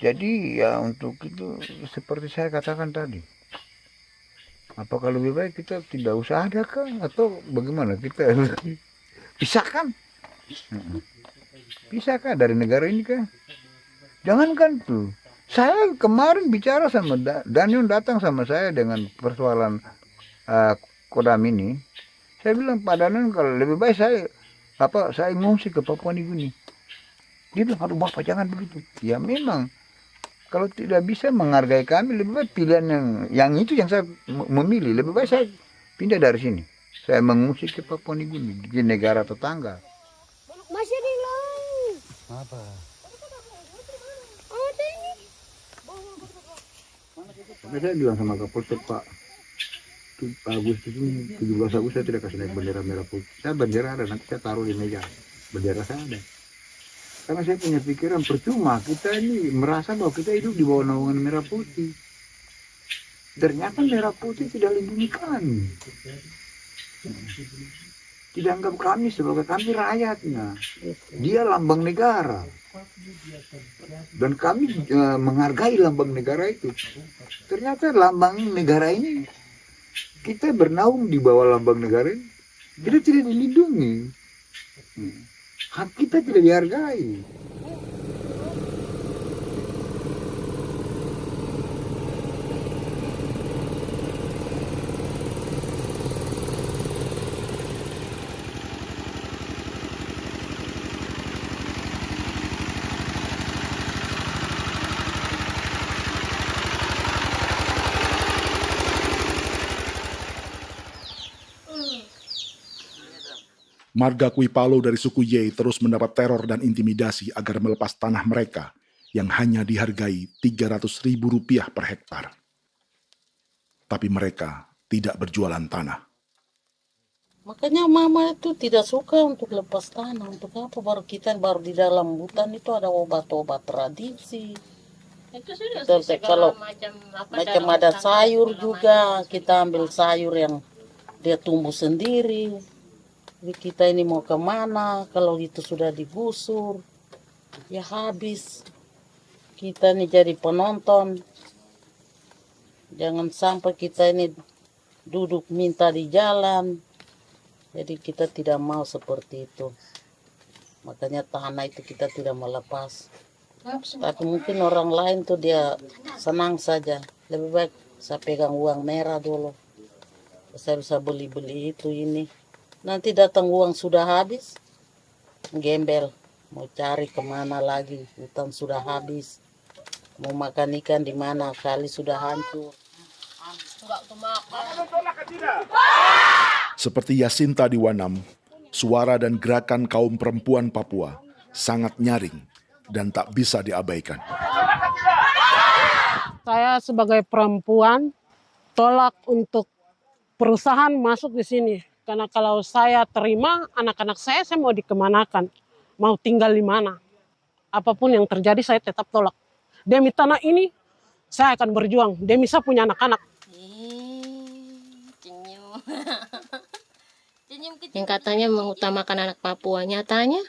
Jadi ya untuk itu seperti saya katakan tadi, apakah lebih baik kita tidak usah ada kah atau bagaimana, kita pisahkan, pisahkan dari negara ini kah? Jangankan tuh, saya kemarin bicara sama Daniel, datang sama saya dengan persoalan Kodam ini. Saya bilang, Pak Daniel, kalau lebih baik saya ngungsi ke Papua Nugini. Dia bilang, aduh Bapak jangan begitu. Ya memang, kalau tidak bisa menghargai kami, lebih baik pilihan yang itu yang saya memilih. Lebih baik saya pindah dari sini. Saya mengungsi ke Papua Nugini, di negara tetangga. Masih di laut. Apa? Ada ini. Karena saya bilang sama Kapolsek, Pak, Agustus ini, 17 Agustus saya tidak kasih naik bendera merah putih. Saya bendera ada, nanti saya taruh di meja. Bendera saya ada. Karena saya punya pikiran percuma kita ini merasa bahwa kita hidup di bawah naungan merah putih. Ternyata merah putih tidak lindungi kami. Tidak anggap kami sebagai kami rakyatnya. Dia lambang negara. Dan kami menghargai lambang negara itu. Ternyata lambang negara ini, kita bernaung di bawah lambang negara ini, kita tidak dilindungi. Hak kita tidak dihargai. Marga Kuipalo dari suku Ye terus mendapat teror dan intimidasi agar melepas tanah mereka yang hanya dihargai Rp300.000 per hektar. Tapi mereka tidak berjualan tanah. Makanya mama itu tidak suka untuk lepas tanah. Untuk apa? Baru di dalam hutan itu ada obat-obat tradisi. Itu sudah Kalau macam ada sayur juga, kita ambil sayur yang dia tumbuh sendiri. Jadi kita ini mau kemana, kalau itu sudah digusur, ya habis. Kita ini jadi penonton. Jangan sampai kita ini duduk minta di jalan. Jadi kita tidak mau seperti itu. Makanya tanah itu kita tidak melepas. Tapi mungkin orang lain tuh dia senang saja. Lebih baik saya pegang uang merah dulu. Saya bisa beli-beli itu ini. Nanti datang uang sudah habis, gembel. Mau cari kemana lagi, hutan sudah habis. Mau makan ikan di mana, kali sudah hancur. Seperti Yasinta di Wanam, suara dan gerakan kaum perempuan Papua sangat nyaring dan tak bisa diabaikan. Saya sebagai perempuan tolak untuk perusahaan masuk di sini. Karena kalau saya terima anak-anak saya mau dikemanakan, mau tinggal di mana. Apapun yang terjadi saya tetap tolak. Demi tanah ini saya akan berjuang, demi saya punya anak-anak. Yang katanya mengutamakan anak Papua, nyatanya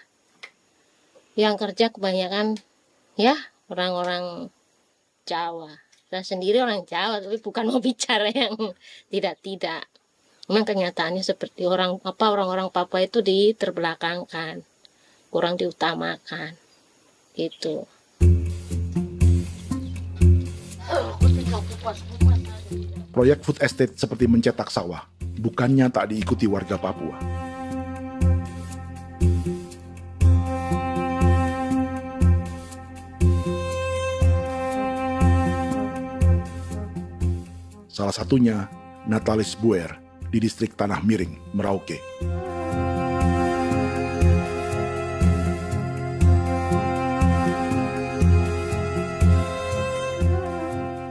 yang kerja kebanyakan ya orang-orang Jawa. Saya sendiri orang Jawa, tapi bukan mau bicara yang tidak-tidak. Memang kenyataannya seperti orang-orang Papua itu diterbelakangkan, kurang diutamakan, gitu. Proyek food estate seperti mencetak sawah, bukannya tak diikuti warga Papua. Salah satunya Natalis Buer di distrik Tanah Miring, Merauke.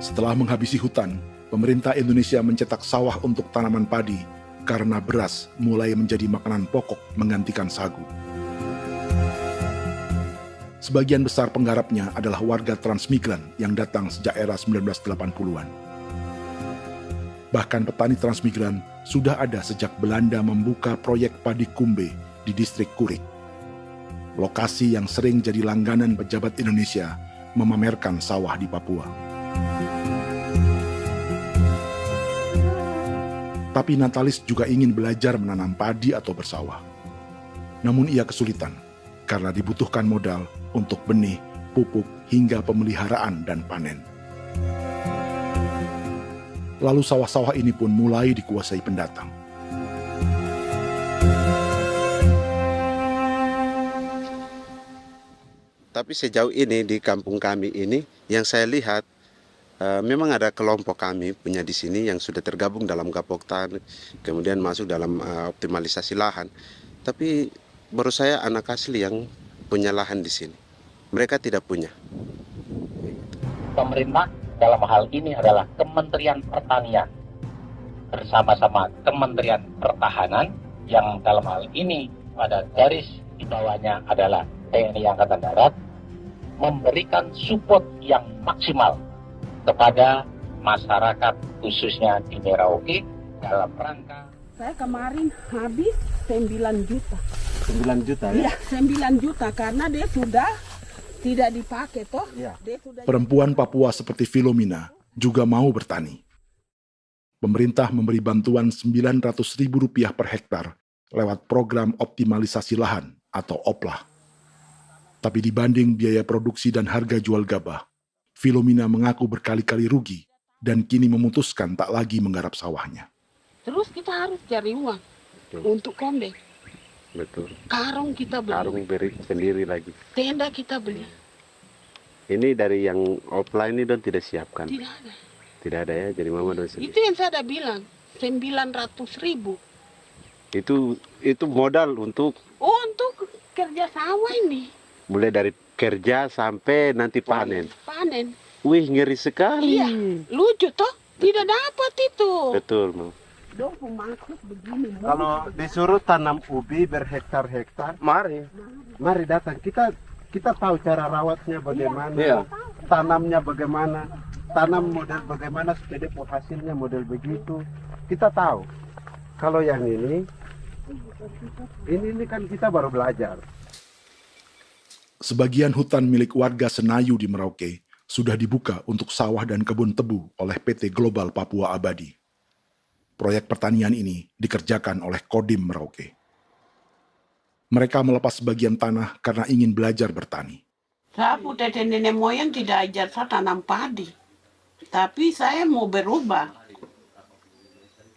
Setelah menghabisi hutan, pemerintah Indonesia mencetak sawah untuk tanaman padi karena beras mulai menjadi makanan pokok menggantikan sagu. Sebagian besar penggarapnya adalah warga transmigran yang datang sejak era 1980-an. Bahkan petani transmigran sudah ada sejak Belanda membuka proyek padi kumbe di distrik Kurik. Lokasi yang sering jadi langganan pejabat Indonesia memamerkan sawah di Papua. Tapi Natalis juga ingin belajar menanam padi atau bersawah. Namun ia kesulitan karena dibutuhkan modal untuk benih, pupuk, hingga pemeliharaan dan panen. Lalu sawah-sawah ini pun mulai dikuasai pendatang. Tapi sejauh ini di kampung kami ini yang saya lihat memang ada kelompok kami punya di sini yang sudah tergabung dalam Gapoktan, kemudian masuk dalam optimalisasi lahan. Tapi baru saya anak asli yang punya lahan di sini. Mereka tidak punya. Pemerintah dalam hal ini adalah Kementerian Pertanian bersama-sama Kementerian Pertahanan yang dalam hal ini pada garis di bawahnya adalah TNI Angkatan Darat, memberikan support yang maksimal kepada masyarakat khususnya di Merauke dalam rangka. Saya kemarin habis 9 juta. 9 juta ya? Iya, 9 juta karena dia sudah tidak dipakai toh. Ya. Perempuan Papua seperti Filomina juga mau bertani. Pemerintah memberi bantuan Rp900.000 per hektar lewat program optimalisasi lahan atau OPLAH. Tapi dibanding biaya produksi dan harga jual gabah, Filomina mengaku berkali-kali rugi dan kini memutuskan tak lagi menggarap sawahnya. Terus kita harus cari uang untuk kombek. Betul. Karung kita beli. Karung beri sendiri lagi. Tenda kita beli. Ini dari yang offline ini don tidak siapkan. Tidak ada. Tidak ada ya, jadi mama don sendiri. Itu yang saya ada bilang, 900.000. Itu modal untuk kerja sawah ini. Mulai dari kerja sampai nanti panen. Panen. Wih, ngeri sekali. Iya, lucu toh? Tidak dapat itu. Betul, Mam. Dong pemaksud begini. Kalau disuruh tanam ubi berhektar-hektar, mari datang. Kita tahu cara rawatnya bagaimana, iya. Tanamnya bagaimana, tanam model bagaimana supaya hasilnya model begitu. Kita tahu. Kalau yang ini kan kita baru belajar. Sebagian hutan milik warga Senayu di Merauke sudah dibuka untuk sawah dan kebun tebu oleh PT Global Papua Abadi. Proyek pertanian ini dikerjakan oleh Kodim Merauke. Mereka melepas sebagian tanah karena ingin belajar bertani. Saya punya nenek moyang tidak ajar saya tanam padi. Tapi saya mau berubah.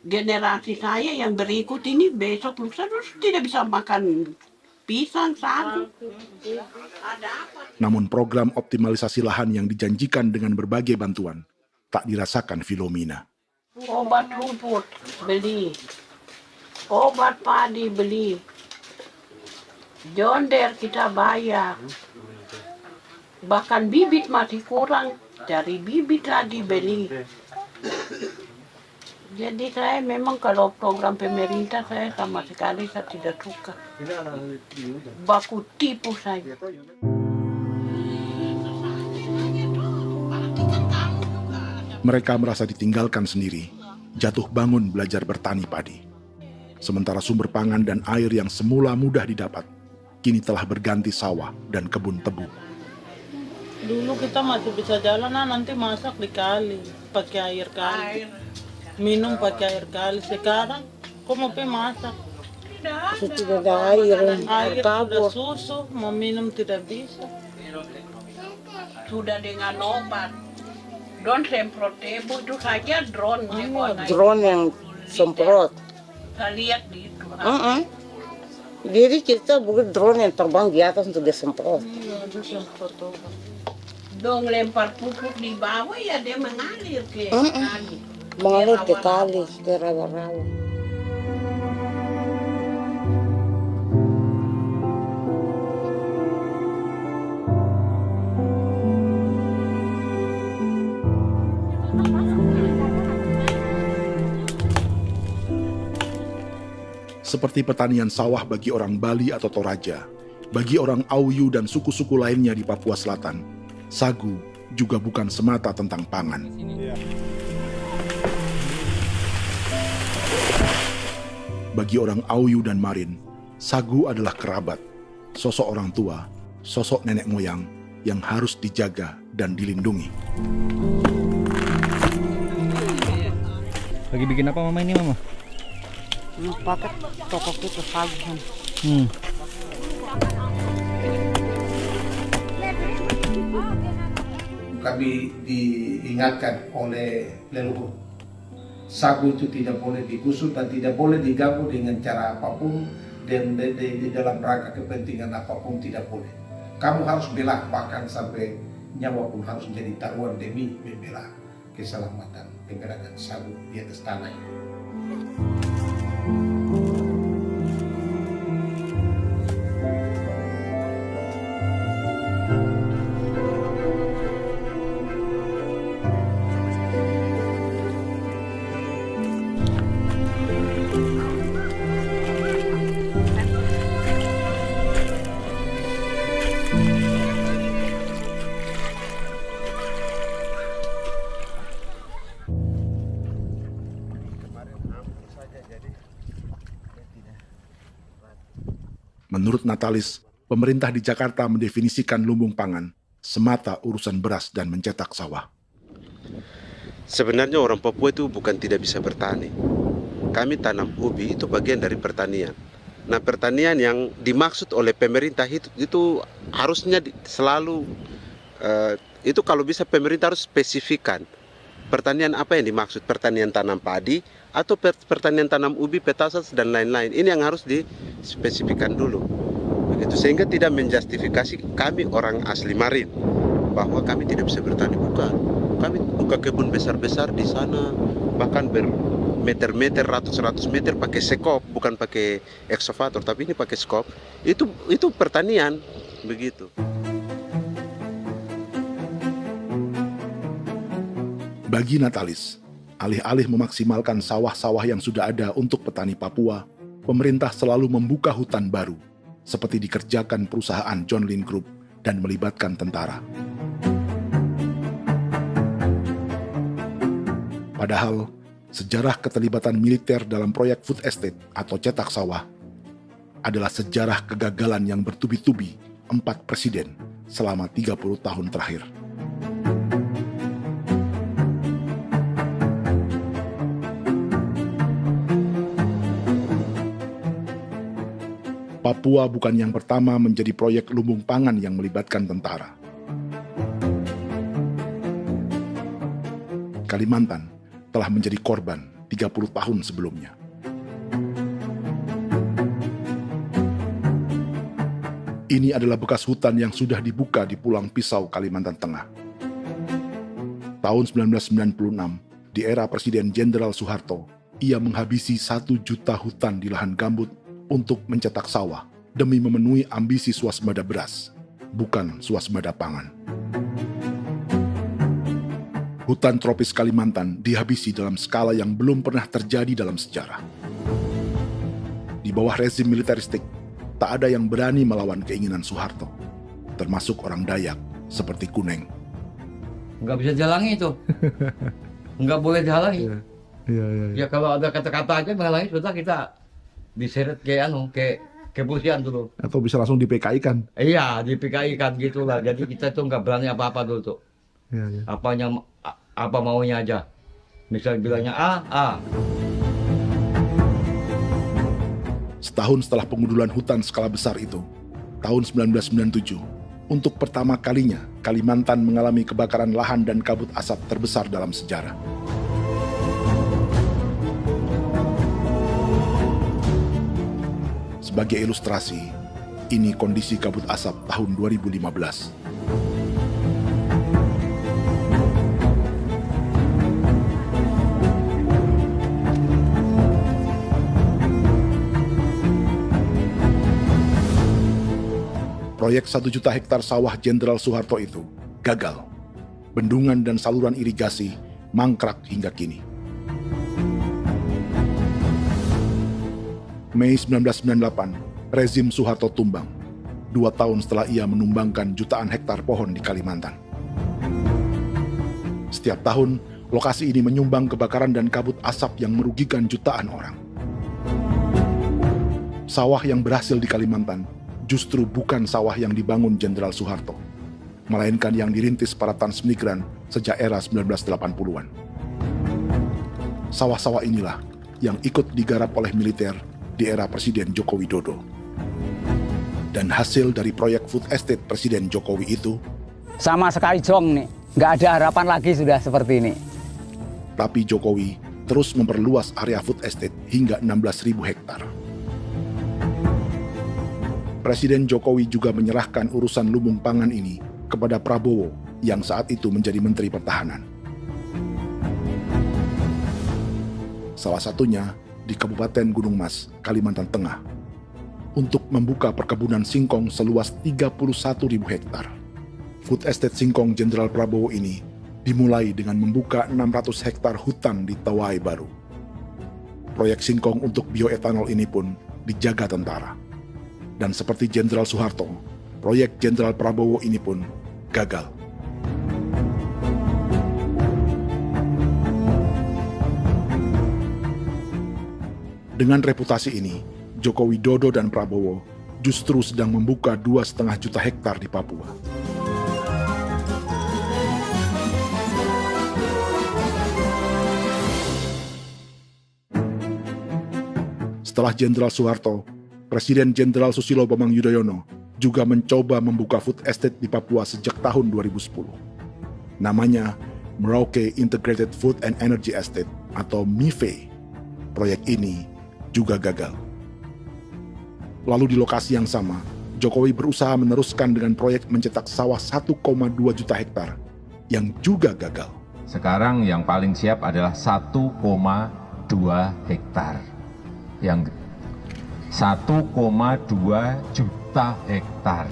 Generasi saya yang berikut ini besok lusa tidak bisa makan pisang, sagu. Namun program optimalisasi lahan yang dijanjikan dengan berbagai bantuan tak dirasakan Filomina. Obat rumput beli, obat padi beli, jonder kita bayar, bahkan bibit masih kurang, cari bibit lagi beli. Jadi saya memang kalau program pemerintah saya sama sekali saya tidak suka. Baku tipu saya. Mereka merasa ditinggalkan sendiri, jatuh bangun belajar bertani padi. Sementara sumber pangan dan air yang semula mudah didapat, kini telah berganti sawah dan kebun tebu. Dulu kita masih bisa jalan, nanti masak di kali, pakai air kali. Minum pakai air kali. Sekarang kok mau masak? Tidak ada air, sudah susu, mau minum tidak bisa. Sudah dengan obat. Drone semprot tebu itu saja drone. Drone yang semprot. Saya lihat di itu. Jadi kita bukan drone yang terbang di atas untuk disemprot. Dong lempar pupuk di bawah ya dia mengalir ke kali. Mengalir ke kali, ke rawa-rawa. Seperti pertanian sawah bagi orang Bali atau Toraja, bagi orang Auyu dan suku-suku lainnya di Papua Selatan, sagu juga bukan semata tentang pangan. Bagi orang Auyu dan Marin, sagu adalah kerabat, sosok orang tua, sosok nenek moyang yang harus dijaga dan dilindungi. Lagi bikin apa mama ini mama? Pakai toko itu sagu. Kami diingatkan oleh leluhur, sagu itu tidak boleh digusur dan tidak boleh diganggu dengan cara apapun, dan di dalam rangka kepentingan apapun tidak boleh. Kamu harus bela, bahkan sampai nyawa pun harus menjadi taruhan demi membela keselamatan pergerakan sagu di atas tanah. Menurut Natalis, pemerintah di Jakarta mendefinisikan lumbung pangan semata urusan beras dan mencetak sawah. Sebenarnya orang Papua itu bukan tidak bisa bertani. Kami tanam ubi itu bagian dari pertanian. Nah, pertanian yang dimaksud oleh pemerintah itu harusnya selalu itu kalau bisa pemerintah harus spesifikkan pertanian apa yang dimaksud, pertanian tanam padi atau pertanian tanam ubi, petasan dan lain-lain. Ini yang harus dispesifikkan dulu. Begitu, sehingga tidak menjustifikasi kami orang asli Marin bahwa kami tidak bisa bertani. Bukan. Kami buka kebun besar-besar di sana, bahkan bermeter-meter, ratus-ratus meter pakai sekop, bukan pakai ekskavator, tapi ini pakai skop. Itu pertanian, begitu. Bagi Natalis, alih-alih memaksimalkan sawah-sawah yang sudah ada untuk petani Papua, pemerintah selalu membuka hutan baru, seperti dikerjakan perusahaan John Lynn Group dan melibatkan tentara. Padahal, sejarah keterlibatan militer dalam proyek food estate atau cetak sawah adalah sejarah kegagalan yang bertubi-tubi 4 presiden selama 30 tahun terakhir. Papua bukan yang pertama menjadi proyek lumbung pangan yang melibatkan tentara. Kalimantan telah menjadi korban 30 tahun sebelumnya. Ini adalah bekas hutan yang sudah dibuka di Pulang Pisau, Kalimantan Tengah. Tahun 1996, di era Presiden Jenderal Soeharto, ia menghabisi 1 juta hutan di lahan gambut untuk mencetak sawah demi memenuhi ambisi swasembada beras, bukan swasembada pangan. Hutan tropis Kalimantan dihabisi dalam skala yang belum pernah terjadi dalam sejarah. Di bawah rezim militeristik, tak ada yang berani melawan keinginan Soeharto, termasuk orang Dayak seperti Kuneng. Nggak bisa dihalangi itu. Nggak boleh dihalangi. Ya kalau ada kata-kata aja menghalangi, sudah kita diseret ke kepolisian dulu. Atau bisa langsung di PKI-kan. Iya, di PKI-kan gitulah. Jadi kita tuh nggak berani apa-apa dulu tuh. Apa maunya aja. Misal bilangnya A. Setahun setelah pengundulan hutan skala besar itu, tahun 1997, untuk pertama kalinya Kalimantan mengalami kebakaran lahan dan kabut asap terbesar dalam sejarah. Sebagai ilustrasi, ini kondisi kabut asap tahun 2015. Proyek 1 juta hektar sawah Jenderal Soeharto itu gagal. Bendungan dan saluran irigasi mangkrak hingga kini. Mei 1998, rezim Soeharto tumbang, 2 tahun setelah ia menumbangkan jutaan hektar pohon di Kalimantan. Setiap tahun, lokasi ini menyumbang kebakaran dan kabut asap yang merugikan jutaan orang. Sawah yang berhasil di Kalimantan justru bukan sawah yang dibangun Jenderal Soeharto, melainkan yang dirintis para transmigran sejak era 1980-an. Sawah-sawah inilah yang ikut digarap oleh militer di era Presiden Joko Widodo. Dan hasil dari proyek food estate Presiden Jokowi itu sama sekali jong nih, nggak ada harapan lagi sudah seperti ini. Tapi Jokowi terus memperluas area food estate hingga 16.000 hektar. Presiden Jokowi juga menyerahkan urusan lumbung pangan ini kepada Prabowo yang saat itu menjadi Menteri Pertahanan. Salah satunya di Kabupaten Gunung Mas, Kalimantan Tengah, untuk membuka perkebunan singkong seluas 31.000 hektar. Food Estate Singkong Jenderal Prabowo ini dimulai dengan membuka 600 hektar hutan di Tawai Baru. Proyek singkong untuk bioetanol ini pun dijaga tentara. Dan seperti Jenderal Soeharto, proyek Jenderal Prabowo ini pun gagal. Dengan reputasi ini, Joko Widodo dan Prabowo justru sedang membuka 2,5 juta hektar di Papua. Setelah Jenderal Soeharto, Presiden Jenderal Susilo Bambang Yudhoyono juga mencoba membuka food estate di Papua sejak tahun 2010. Namanya Merauke Integrated Food and Energy Estate atau MIFE. Proyek ini juga gagal. Lalu di lokasi yang sama, Jokowi berusaha meneruskan dengan proyek mencetak sawah 1,2 juta hektar yang juga gagal. Sekarang yang paling siap adalah 1,2 hektar. Yang 1,2 juta hektar.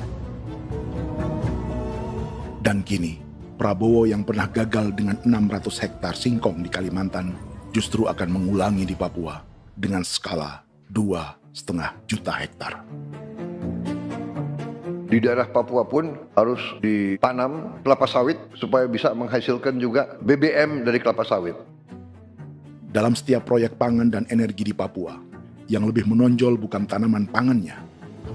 Dan kini, Prabowo yang pernah gagal dengan 600 hektar singkong di Kalimantan justru akan mengulangi di Papua dengan skala 2,5 juta hektar. Di daerah Papua pun harus ditanam kelapa sawit supaya bisa menghasilkan juga BBM dari kelapa sawit. Dalam setiap proyek pangan dan energi di Papua, yang lebih menonjol bukan tanaman pangannya,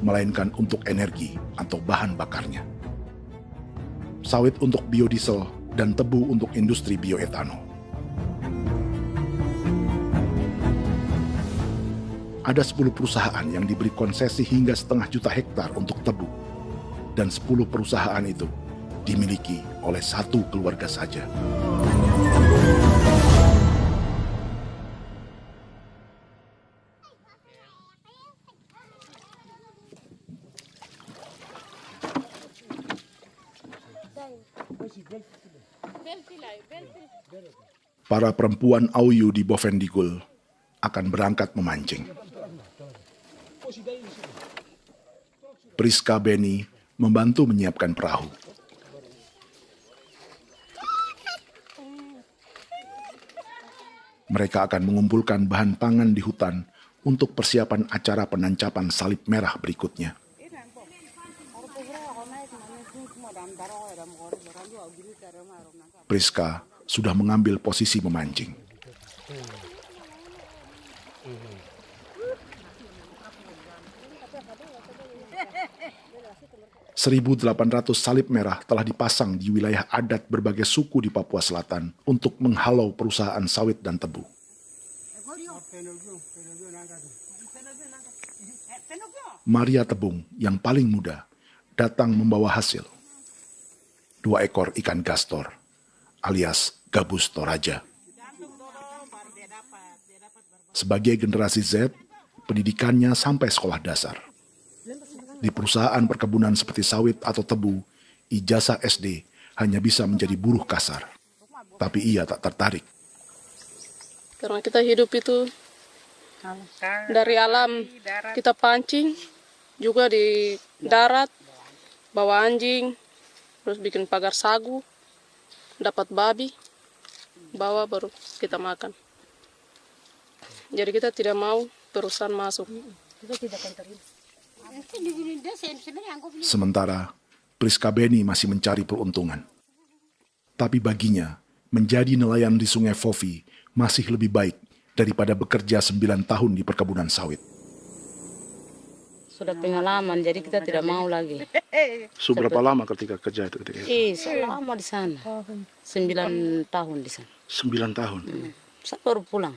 melainkan untuk energi atau bahan bakarnya. Sawit untuk biodiesel dan tebu untuk industri bioetanol. Ada 10 perusahaan yang diberi konsesi hingga 0,5 juta hektar untuk tebu. Dan 10 perusahaan itu dimiliki oleh satu keluarga saja. Para perempuan Auyu di Bovendigul akan berangkat memancing. Priska Beni membantu menyiapkan perahu. Mereka akan mengumpulkan bahan pangan di hutan untuk persiapan acara penancapan salib merah berikutnya. Priska sudah mengambil posisi memancing. .800 salib merah telah dipasang di wilayah adat berbagai suku di Papua Selatan untuk menghalau perusahaan sawit dan tebu. Maria Tebung yang paling muda datang membawa hasil. 2 ekor ikan gastor alias gabus toraja. Sebagai generasi Z, pendidikannya sampai sekolah dasar. Di perusahaan perkebunan seperti sawit atau tebu, ijazah SD hanya bisa menjadi buruh kasar. Tapi ia tak tertarik. Karena kita hidup itu dari alam, kita pancing, juga di darat, bawa anjing, terus bikin pagar sagu, dapat babi, bawa baru kita makan. Jadi kita tidak mau perusahaan masuk. Sementara Priska Beni masih mencari peruntungan. Tapi baginya, menjadi nelayan di Sungai Fofi masih lebih baik daripada bekerja 9 tahun di perkebunan sawit. Sudah pengalaman, jadi kita tidak mau lagi. Berapa lama ketika kerja itu? Selama di sana. 9 tahun di sana. 9 tahun? Saya baru pulang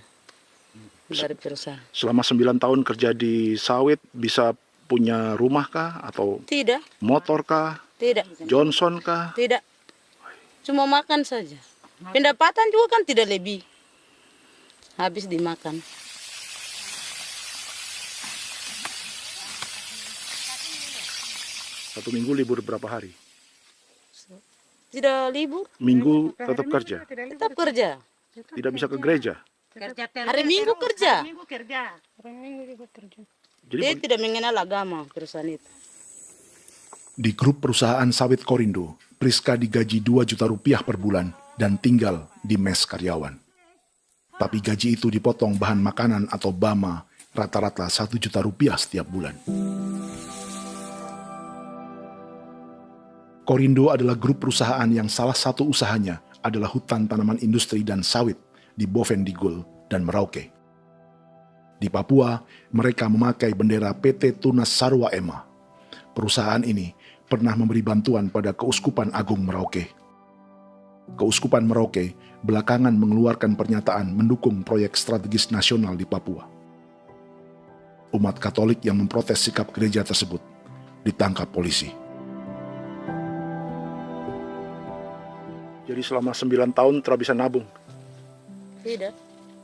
dari perusahaan. Selama 9 tahun kerja di sawit, bisa punya rumah kah? Atau tidak. Motor kah? Tidak. Johnson kah? Tidak. Cuma makan saja. Pendapatan juga kan tidak lebih. Habis dimakan. Satu minggu libur berapa hari? Tidak libur. Minggu tetap kerja? Tetap kerja. Tidak bisa ke gereja? Hari Minggu kerja. Hari Minggu juga kerja. Jadi dia tidak mengenal agama perusahaan itu. Di grup perusahaan sawit Korindo, Priska digaji 2 juta rupiah per bulan dan tinggal di mes karyawan. Tapi gaji itu dipotong bahan makanan atau BAMA rata-rata 1 juta rupiah setiap bulan. Korindo adalah grup perusahaan yang salah satu usahanya adalah hutan tanaman industri dan sawit di Bovendigul dan Merauke. Di Papua, mereka memakai bendera PT Tunas Sarwa Ema. Perusahaan ini pernah memberi bantuan pada Keuskupan Agung Merauke. Keuskupan Merauke belakangan mengeluarkan pernyataan mendukung proyek strategis nasional di Papua. Umat Katolik yang memprotes sikap gereja tersebut ditangkap polisi. Jadi selama 9 tahun tidak bisa nabung? Tidak.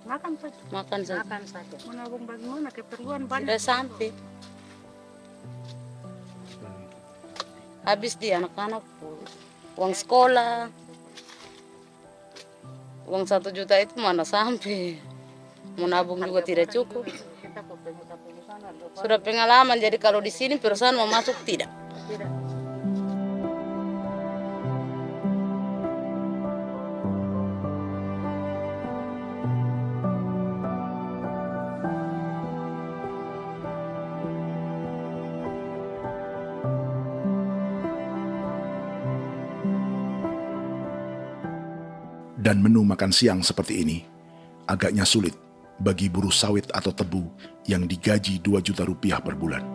Makan saja. Makan saja. Makan saja. Menabung bagaimana? Keperluan banyak. Tidak sampai. Habis di anak-anak uang sekolah. Uang 1 juta itu mana sampai. Menabung juga tidak cukup. Sudah pengalaman, jadi kalau di sini perusahaan mau masuk tidak. Dan menu makan siang seperti ini agaknya sulit bagi buruh sawit atau tebu yang digaji 2 juta rupiah per bulan.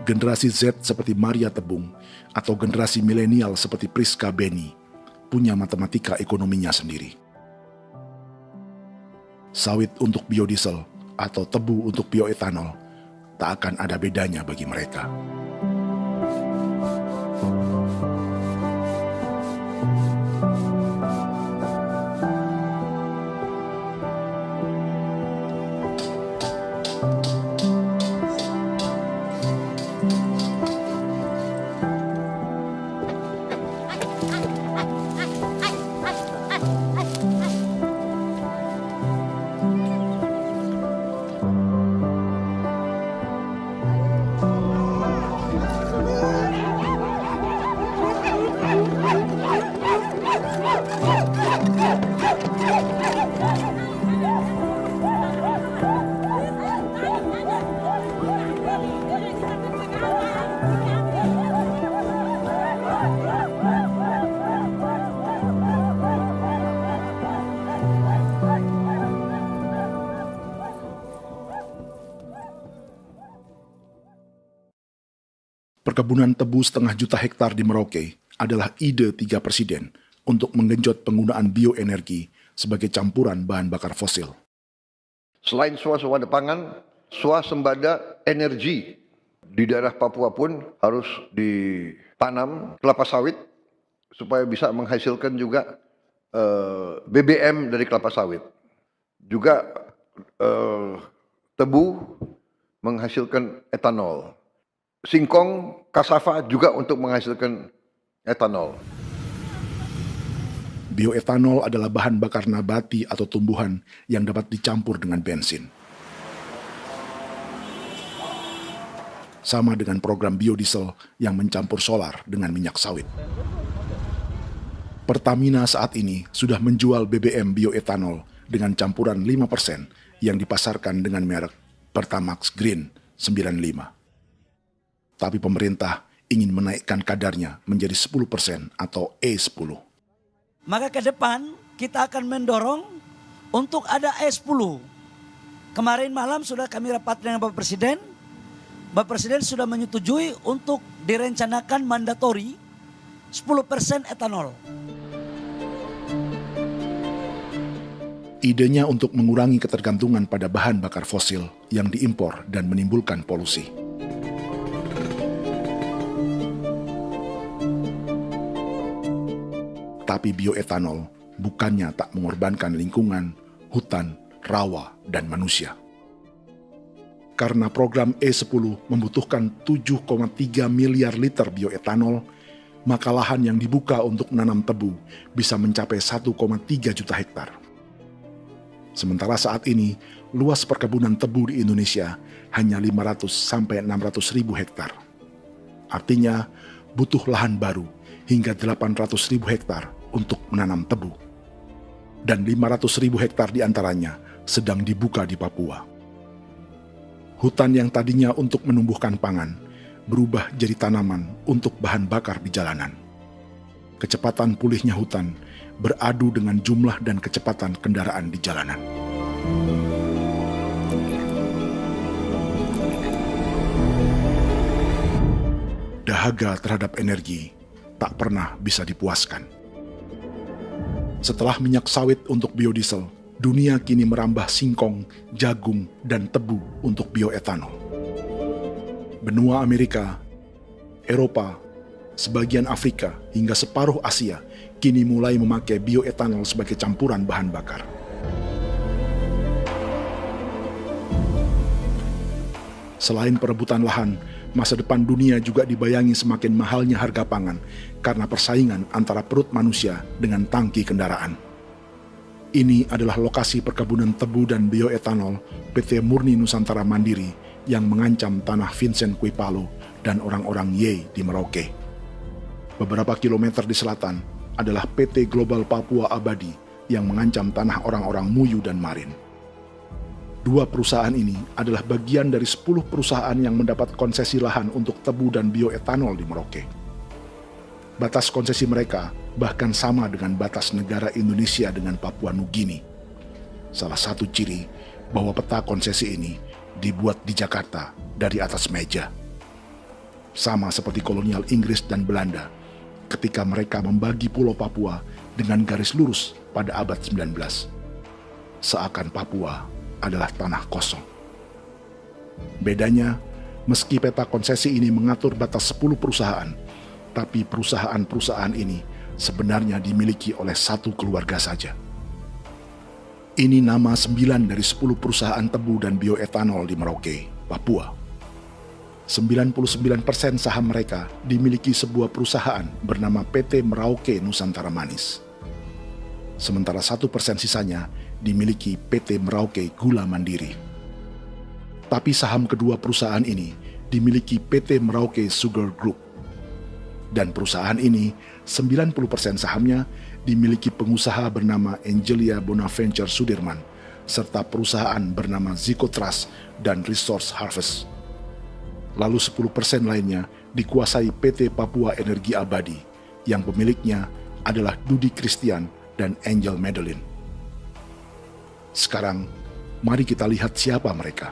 Generasi Z seperti Maria Tebung atau generasi milenial seperti Priska Beni punya matematika ekonominya sendiri. Sawit untuk biodiesel atau tebu untuk bioetanol tak akan ada bedanya bagi mereka. Perkebunan tebu 1,5 juta hektar di Merauke adalah ide 3 presiden untuk menggenjot penggunaan bioenergi sebagai campuran bahan bakar fosil. Selain swasembada pangan, swasembada energi di daerah Papua pun harus ditanam kelapa sawit supaya bisa menghasilkan juga BBM dari kelapa sawit. Juga tebu menghasilkan etanol. Singkong, kasava juga untuk menghasilkan etanol. Bioetanol adalah bahan bakar nabati atau tumbuhan yang dapat dicampur dengan bensin. Sama dengan program biodiesel yang mencampur solar dengan minyak sawit. Pertamina saat ini sudah menjual BBM bioetanol dengan campuran 5% yang dipasarkan dengan merek Pertamax Green 95. Tapi pemerintah ingin menaikkan kadarnya menjadi 10% atau E10. Maka ke depan kita akan mendorong untuk ada E10. Kemarin malam sudah kami rapat dengan Bapak Presiden. Bapak Presiden sudah menyetujui untuk direncanakan mandatori 10% etanol. Idenya untuk mengurangi ketergantungan pada bahan bakar fosil yang diimpor dan menimbulkan polusi. Tapi bioetanol bukannya tak mengorbankan lingkungan, hutan, rawa, dan manusia. Karena program E10 membutuhkan 7,3 miliar liter bioetanol, maka lahan yang dibuka untuk menanam tebu bisa mencapai 1,3 juta hektar. Sementara saat ini, luas perkebunan tebu di Indonesia hanya 500 sampai 600 ribu hektar. Artinya, butuh lahan baru hingga 800 ribu hektar untuk menanam tebu. Dan 500 ribu hektar diantaranya sedang dibuka di Papua. Hutan yang tadinya untuk menumbuhkan pangan berubah jadi tanaman untuk bahan bakar di jalanan. Kecepatan pulihnya hutan beradu dengan jumlah dan kecepatan kendaraan di jalanan. Dahaga terhadap energi tak pernah bisa dipuaskan. Setelah minyak sawit untuk biodiesel, dunia kini merambah singkong, jagung, dan tebu untuk bioetanol. Benua Amerika, Eropa, sebagian Afrika, hingga separuh Asia kini mulai memakai bioetanol sebagai campuran bahan bakar. Selain perebutan lahan, masa depan dunia juga dibayangi semakin mahalnya harga pangan karena persaingan antara perut manusia dengan tangki kendaraan. Ini adalah lokasi perkebunan tebu dan bioetanol PT Murni Nusantara Mandiri yang mengancam tanah Vincent Quipalo dan orang-orang Ye di Merauke. Beberapa kilometer di selatan adalah PT Global Papua Abadi yang mengancam tanah orang-orang Muyu dan Marin. Dua perusahaan ini adalah bagian dari 10 perusahaan yang mendapat konsesi lahan untuk tebu dan bioetanol di Merauke. Batas konsesi mereka bahkan sama dengan batas negara Indonesia dengan Papua Nugini. Salah satu ciri bahwa peta konsesi ini dibuat di Jakarta dari atas meja. Sama seperti kolonial Inggris dan Belanda ketika mereka membagi Pulau Papua dengan garis lurus pada abad 19. Seakan Papua adalah tanah kosong. Bedanya, meski peta konsesi ini mengatur batas 10 perusahaan, tapi perusahaan-perusahaan ini sebenarnya dimiliki oleh satu keluarga saja. Ini nama 9 dari 10 perusahaan tebu dan bioetanol di Merauke, Papua. 99% saham mereka dimiliki sebuah perusahaan bernama PT Merauke Nusantara Manis. Sementara 1% sisanya dimiliki PT Merauke Gula Mandiri. Tapi saham kedua perusahaan ini dimiliki PT Merauke Sugar Group. Dan perusahaan ini, 90% sahamnya dimiliki pengusaha bernama Angelia Bonaventure Sudirman, serta perusahaan bernama Zico Trust dan Resource Harvest. Lalu 10% lainnya dikuasai PT Papua Energi Abadi, yang pemiliknya adalah Dudi Christian dan Angel Madeline. Sekarang, mari kita lihat siapa mereka.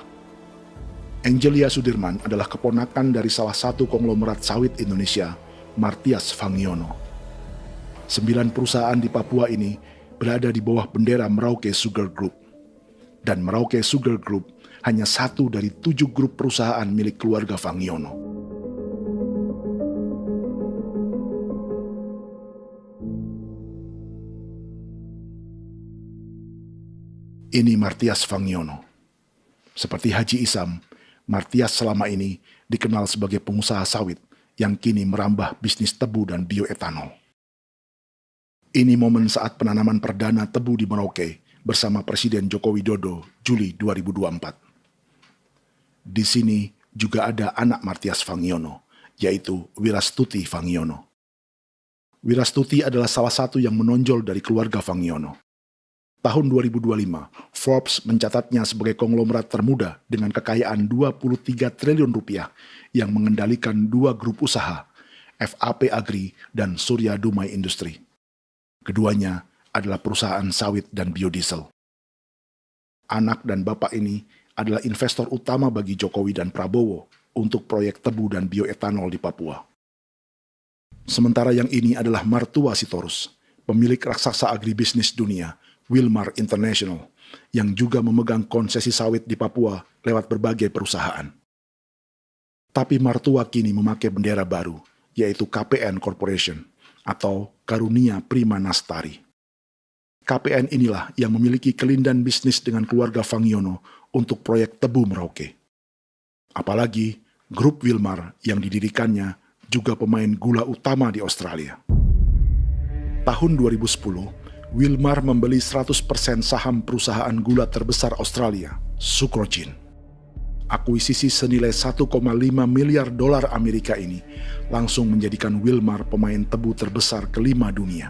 Angelia Sudirman adalah keponakan dari salah satu konglomerat sawit Indonesia, Martias Fangiono. 9 perusahaan di Papua ini berada di bawah bendera Merauke Sugar Group. Dan Merauke Sugar Group hanya satu dari 7 grup perusahaan milik keluarga Fangiono. Ini Martias Fangiono. Seperti Haji Isam, Martias selama ini dikenal sebagai pengusaha sawit yang kini merambah bisnis tebu dan bioetanol. Ini momen saat penanaman perdana tebu di Merauke bersama Presiden Joko Widodo Juli 2024. Di sini juga ada anak Martias Fangiono, yaitu Wirastuti Fangiono. Wirastuti adalah salah satu yang menonjol dari keluarga Fangiono. Tahun 2025, Forbes mencatatnya sebagai konglomerat termuda dengan kekayaan 23 triliun rupiah yang mengendalikan 2 grup usaha, FAP Agri dan Surya Dumai Industri. Keduanya adalah perusahaan sawit dan biodiesel. Anak dan bapak ini adalah investor utama bagi Jokowi dan Prabowo untuk proyek tebu dan bioetanol di Papua. Sementara yang ini adalah mertua Sitorus, pemilik raksasa agribisnis dunia, Wilmar International, yang juga memegang konsesi sawit di Papua lewat berbagai perusahaan. Tapi mertua kini memakai bendera baru, yaitu KPN Corporation atau Karunia Prima Nastari. KPN inilah yang memiliki kelindan bisnis dengan keluarga Fangiono untuk proyek tebu Merauke. Apalagi grup Wilmar yang didirikannya juga pemain gula utama di Australia. Tahun 2010, Wilmar membeli 100% saham perusahaan gula terbesar Australia, Sucrogin. Akuisisi senilai 1,5 miliar dolar Amerika ini langsung menjadikan Wilmar pemain tebu terbesar kelima dunia.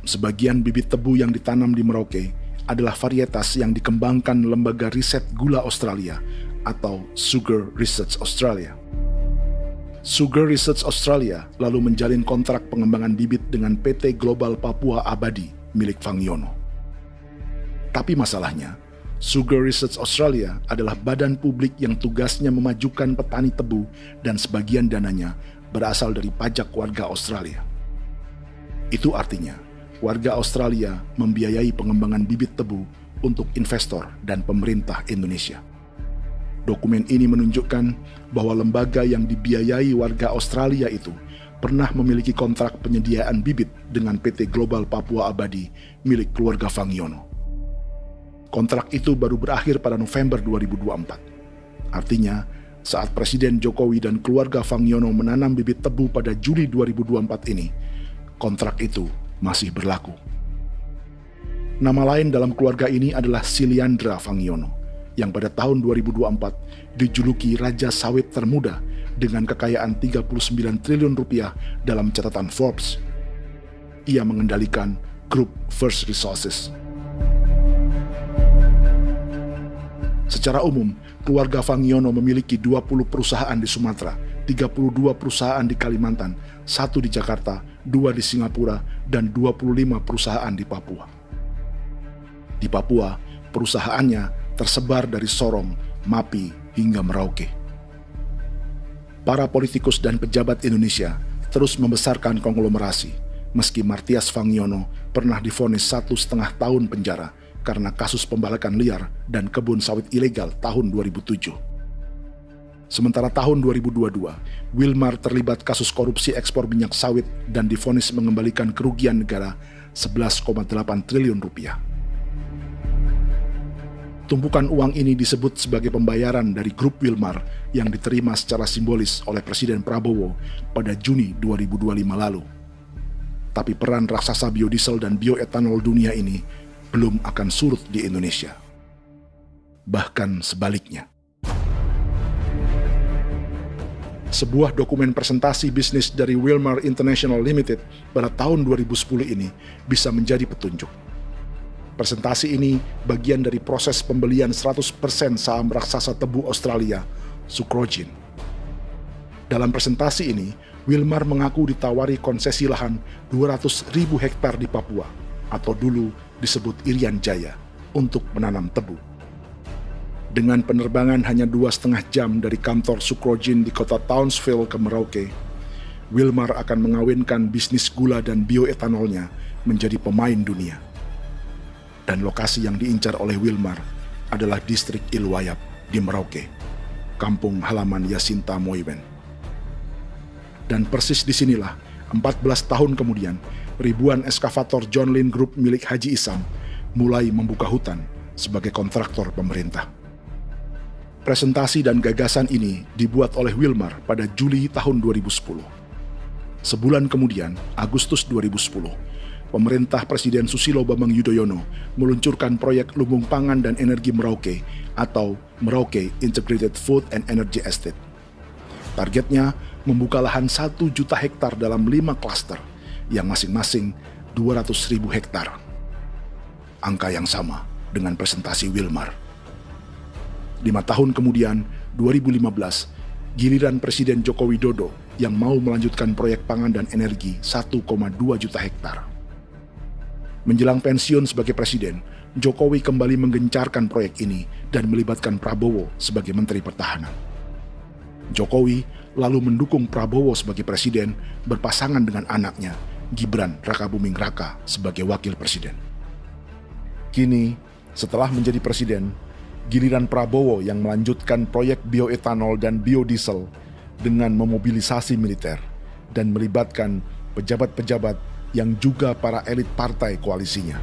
Sebagian bibit tebu yang ditanam di Merauke adalah varietas yang dikembangkan Lembaga Riset Gula Australia atau Sugar Research Australia. Sugar Research Australia lalu menjalin kontrak pengembangan bibit dengan PT Global Papua Abadi milik Fangiono. Tapi masalahnya, Sugar Research Australia adalah badan publik yang tugasnya memajukan petani tebu dan sebagian dananya berasal dari pajak warga Australia. Itu artinya, warga Australia membiayai pengembangan bibit tebu untuk investor dan pemerintah Indonesia. Dokumen ini menunjukkan bahwa lembaga yang dibiayai warga Australia itu pernah memiliki kontrak penyediaan bibit dengan PT Global Papua Abadi milik keluarga Fangiono. Kontrak itu baru berakhir pada November 2024. Artinya, saat Presiden Jokowi dan keluarga Fangiono menanam bibit tebu pada Juli 2024 ini, kontrak itu masih berlaku. Nama lain dalam keluarga ini adalah Siliandra Fangiono, yang pada tahun 2024 dijuluki Raja Sawit Termuda dengan kekayaan 39 triliun rupiah dalam catatan Forbes. Ia mengendalikan grup First Resources. Secara umum, keluarga Fangiono memiliki 20 perusahaan di Sumatera, 32 perusahaan di Kalimantan, 1 di Jakarta, 2 di Singapura, dan 25 perusahaan di Papua. Di Papua, perusahaannya tersebar dari Sorong, Mapi, hingga Merauke. Para politikus dan pejabat Indonesia terus membesarkan konglomerasi, meski Martias Fangiono pernah divonis 1,5 tahun penjara karena kasus pembalakan liar dan kebun sawit ilegal tahun 2007. Sementara tahun 2022, Wilmar terlibat kasus korupsi ekspor minyak sawit dan divonis mengembalikan kerugian negara 11,8 triliun rupiah. Tumpukan uang ini disebut sebagai pembayaran dari grup Wilmar yang diterima secara simbolis oleh Presiden Prabowo pada Juni 2025 lalu. Tapi peran raksasa biodiesel dan bioetanol dunia ini belum akan surut di Indonesia. Bahkan sebaliknya. Sebuah dokumen presentasi bisnis dari Wilmar International Limited pada tahun 2010 ini bisa menjadi petunjuk. Presentasi ini bagian dari proses pembelian 100% saham raksasa tebu Australia, Sucrogin. Dalam presentasi ini, Wilmar mengaku ditawari konsesi lahan 200.000 hektar di Papua, atau dulu disebut Irian Jaya, untuk menanam tebu. Dengan penerbangan hanya 2,5 jam dari kantor Sucrogin di kota Townsville ke Merauke, Wilmar akan mengawinkan bisnis gula dan bioetanolnya menjadi pemain dunia. Dan lokasi yang diincar oleh Wilmar adalah distrik Ilwayap di Merauke, kampung halaman Yasinta Moiwen. Dan persis disinilah, 14 tahun kemudian, ribuan eskavator John Lynn Group milik Haji Isam mulai membuka hutan sebagai kontraktor pemerintah. Presentasi dan gagasan ini dibuat oleh Wilmar pada Juli tahun 2010. Sebulan kemudian, Agustus 2010, pemerintah Presiden Susilo Bambang Yudhoyono meluncurkan proyek Lumbung Pangan dan Energi Merauke atau Merauke Integrated Food and Energy Estate. Targetnya membuka lahan 1 juta hektar dalam 5 klaster yang masing-masing 200.000 hektar. Angka yang sama dengan presentasi Wilmar. 5 tahun kemudian, 2015, giliran Presiden Joko Widodo yang mau melanjutkan proyek pangan dan energi 1,2 juta hektar. Menjelang pensiun sebagai presiden, Jokowi kembali menggencarkan proyek ini dan melibatkan Prabowo sebagai Menteri Pertahanan. Jokowi lalu mendukung Prabowo sebagai presiden berpasangan dengan anaknya, Gibran Rakabuming Raka sebagai wakil presiden. Kini, setelah menjadi presiden, giliran Prabowo yang melanjutkan proyek bioetanol dan biodiesel dengan memobilisasi militer dan melibatkan pejabat-pejabat yang juga para elit partai koalisinya.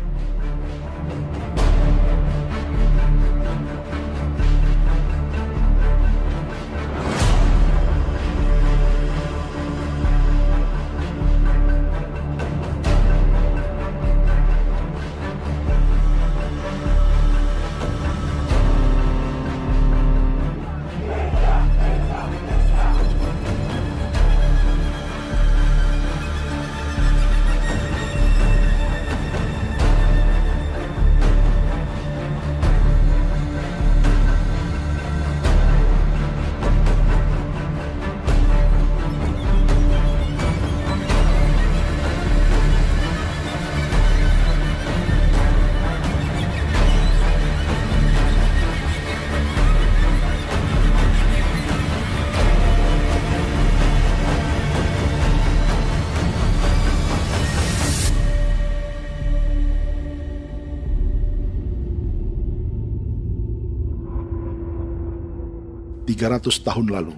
...300 tahun lalu,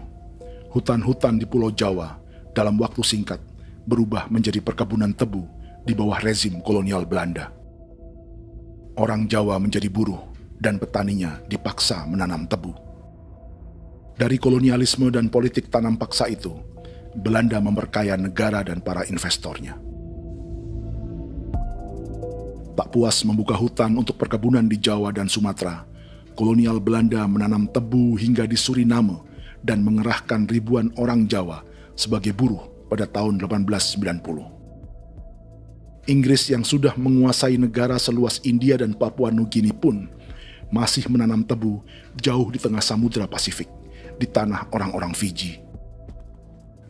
hutan-hutan di Pulau Jawa dalam waktu singkat berubah menjadi perkebunan tebu di bawah rezim kolonial Belanda. Orang Jawa menjadi buruh dan petaninya dipaksa menanam tebu. Dari kolonialisme dan politik tanam paksa itu, Belanda memperkaya negara dan para investornya. Tak puas membuka hutan untuk perkebunan di Jawa dan Sumatera, kolonial Belanda menanam tebu hingga di Suriname dan mengerahkan ribuan orang Jawa sebagai buruh pada tahun 1890. Inggris yang sudah menguasai negara seluas India dan Papua Nugini pun masih menanam tebu jauh di tengah Samudra Pasifik, di tanah orang-orang Fiji.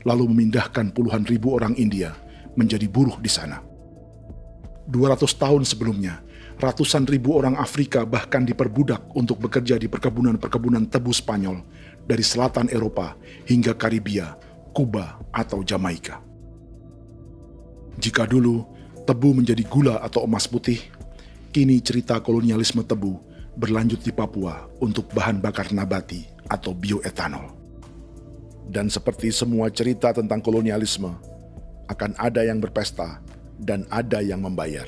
Lalu memindahkan puluhan ribu orang India menjadi buruh di sana. 200 tahun sebelumnya, ratusan ribu orang Afrika bahkan diperbudak untuk bekerja di perkebunan-perkebunan tebu Spanyol dari selatan Eropa hingga Karibia, Kuba, atau Jamaika. Jika dulu tebu menjadi gula atau emas putih, kini cerita kolonialisme tebu berlanjut di Papua untuk bahan bakar nabati atau bioetanol. Dan seperti semua cerita tentang kolonialisme, akan ada yang berpesta dan ada yang membayar.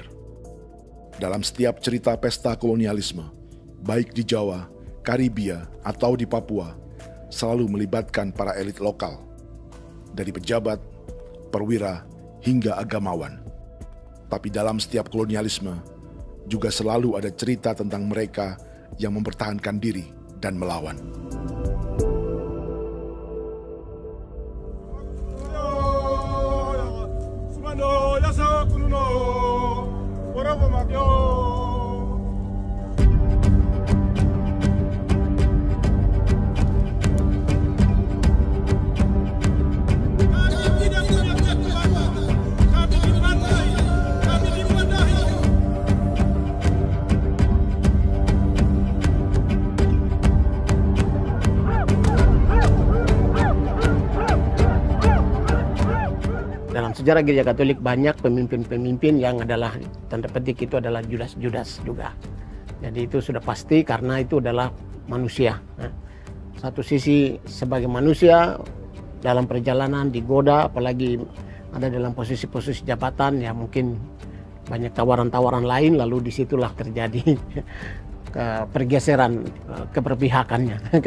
Dalam setiap cerita pesta kolonialisme, baik di Jawa, Karibia, atau di Papua, selalu melibatkan para elit lokal, dari pejabat, perwira, hingga agamawan. Tapi dalam setiap kolonialisme, juga selalu ada cerita tentang mereka yang mempertahankan diri dan melawan. Dalam sejarah gereja Katolik banyak pemimpin-pemimpin yang adalah tanda petik itu adalah Judas juga. Jadi itu sudah pasti karena itu adalah manusia. Satu sisi sebagai manusia dalam perjalanan digoda, apalagi ada dalam posisi-posisi jabatan ya mungkin banyak tawaran-tawaran lain, lalu disitulah terjadi pergeseran keberpihakannya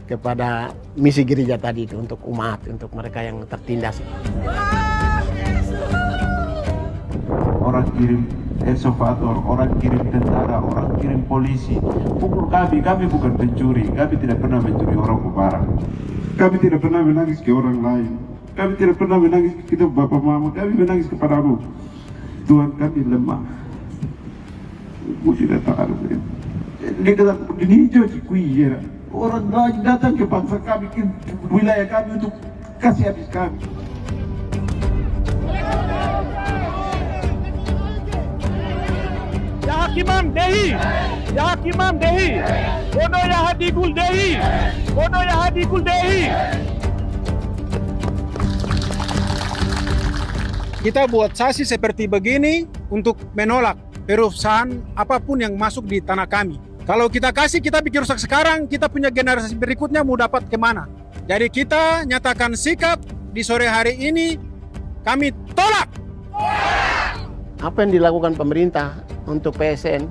kepada misi gereja tadi itu untuk umat, untuk mereka yang tertindas. Orang kirim eksavator, orang kirim tentara, orang kirim polisi. Pukul kami bukan pencuri, kami tidak pernah mencuri orang barang. Kami tidak pernah menangis ke orang lain. Kami tidak pernah menangis ke kita bapak mama, kami menangis kepadamu. Tuhan kami lemah. Musuh datang di hijau cikui ya. Orang lain datang ke bangsa kami, ke wilayah kami untuk kasih habis kami. Ya Hakimam Dehi, Ya Hakimam Dehi, Bono Ya Hadigul Dehi, Bono Ya Hadigul Dehi. Kita buat sasi seperti begini untuk menolak perusahaan apapun yang masuk di tanah kami. Kalau kita kasih, kita bikin rusak sekarang, kita punya generasi berikutnya mau dapat kemana? Jadi kita nyatakan sikap di sore hari ini, kami tolak! Apa yang dilakukan pemerintah untuk PSN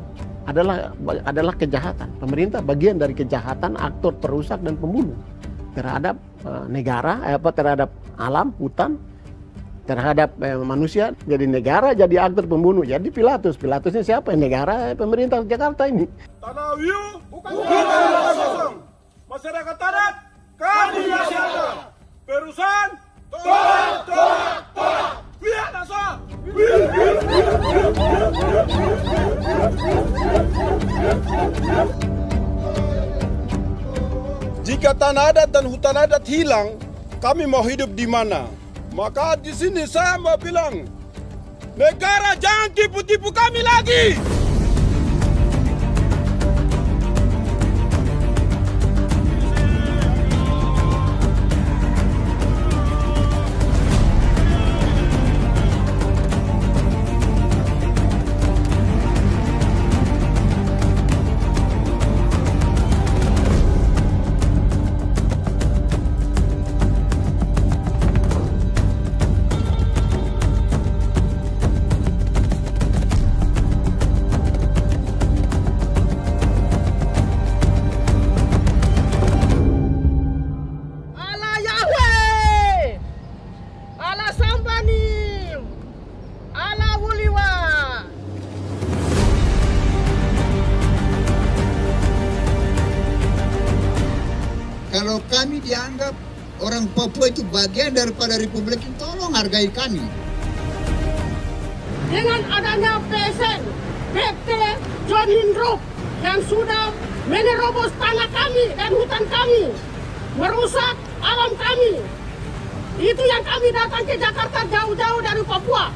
adalah kejahatan. Pemerintah bagian dari kejahatan, aktor perusak dan pembunuh terhadap negara, terhadap alam, hutan, terhadap manusia. Jadi negara jadi aktor pembunuh. Jadi Pilatusnya siapa? Negara, pemerintah Jakarta ini. Tanah Wiu bukan tanah kosong. Masyarakat adat kami siapa? Perusahaan tolak. Biar langsung. Jika tanah adat dan hutan adat hilang, kami mau hidup di mana? Maka di sini saya mau bilang, negara jangan tipu-tipu kami lagi. Kalau kami dianggap orang Papua itu bagian daripada Republik ini, tolong hargai kami. Dengan adanya PSN, PT, John Lindrop yang sudah menerobos tanah kami dan hutan kami, merusak alam kami. Itu yang kami datang ke Jakarta jauh-jauh dari Papua.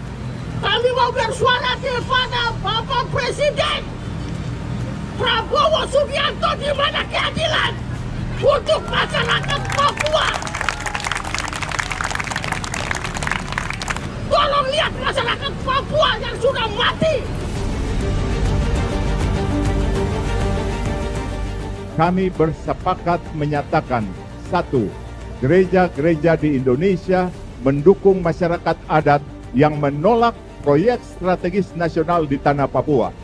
Kami mau bersuara kepada Bapak Presiden Prabowo Subianto, di mana keadilan untuk masyarakat Papua. Tolong lihat masyarakat Papua yang sudah mati. Kami bersepakat menyatakan, 1. Gereja-gereja di Indonesia mendukung masyarakat adat yang menolak proyek strategis nasional di tanah Papua.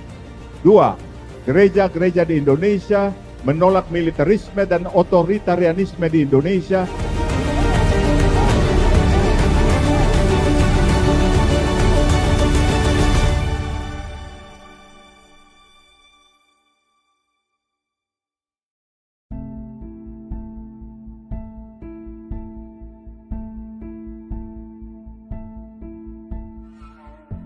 2. Gereja-gereja di Indonesia menolak militerisme dan otoritarianisme di Indonesia.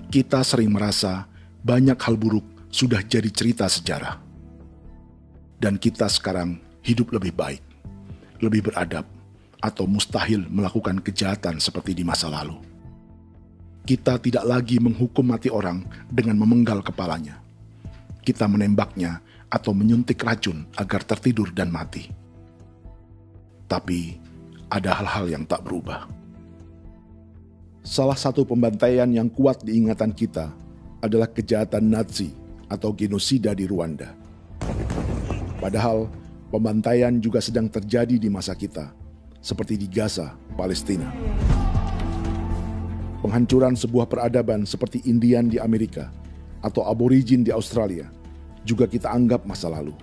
Kita sering merasa banyak hal buruk sudah jadi cerita sejarah. Dan kita sekarang hidup lebih baik, lebih beradab, atau mustahil melakukan kejahatan seperti di masa lalu. Kita tidak lagi menghukum mati orang dengan memenggal kepalanya. Kita menembaknya atau menyuntik racun agar tertidur dan mati. Tapi ada hal-hal yang tak berubah. Salah satu pembantaian yang kuat di ingatan kita adalah kejahatan Nazi atau genosida di Rwanda. Padahal pembantaian juga sedang terjadi di masa kita, seperti di Gaza, Palestina. Penghancuran sebuah peradaban seperti Indian di Amerika atau aborigin di Australia juga kita anggap masa lalu.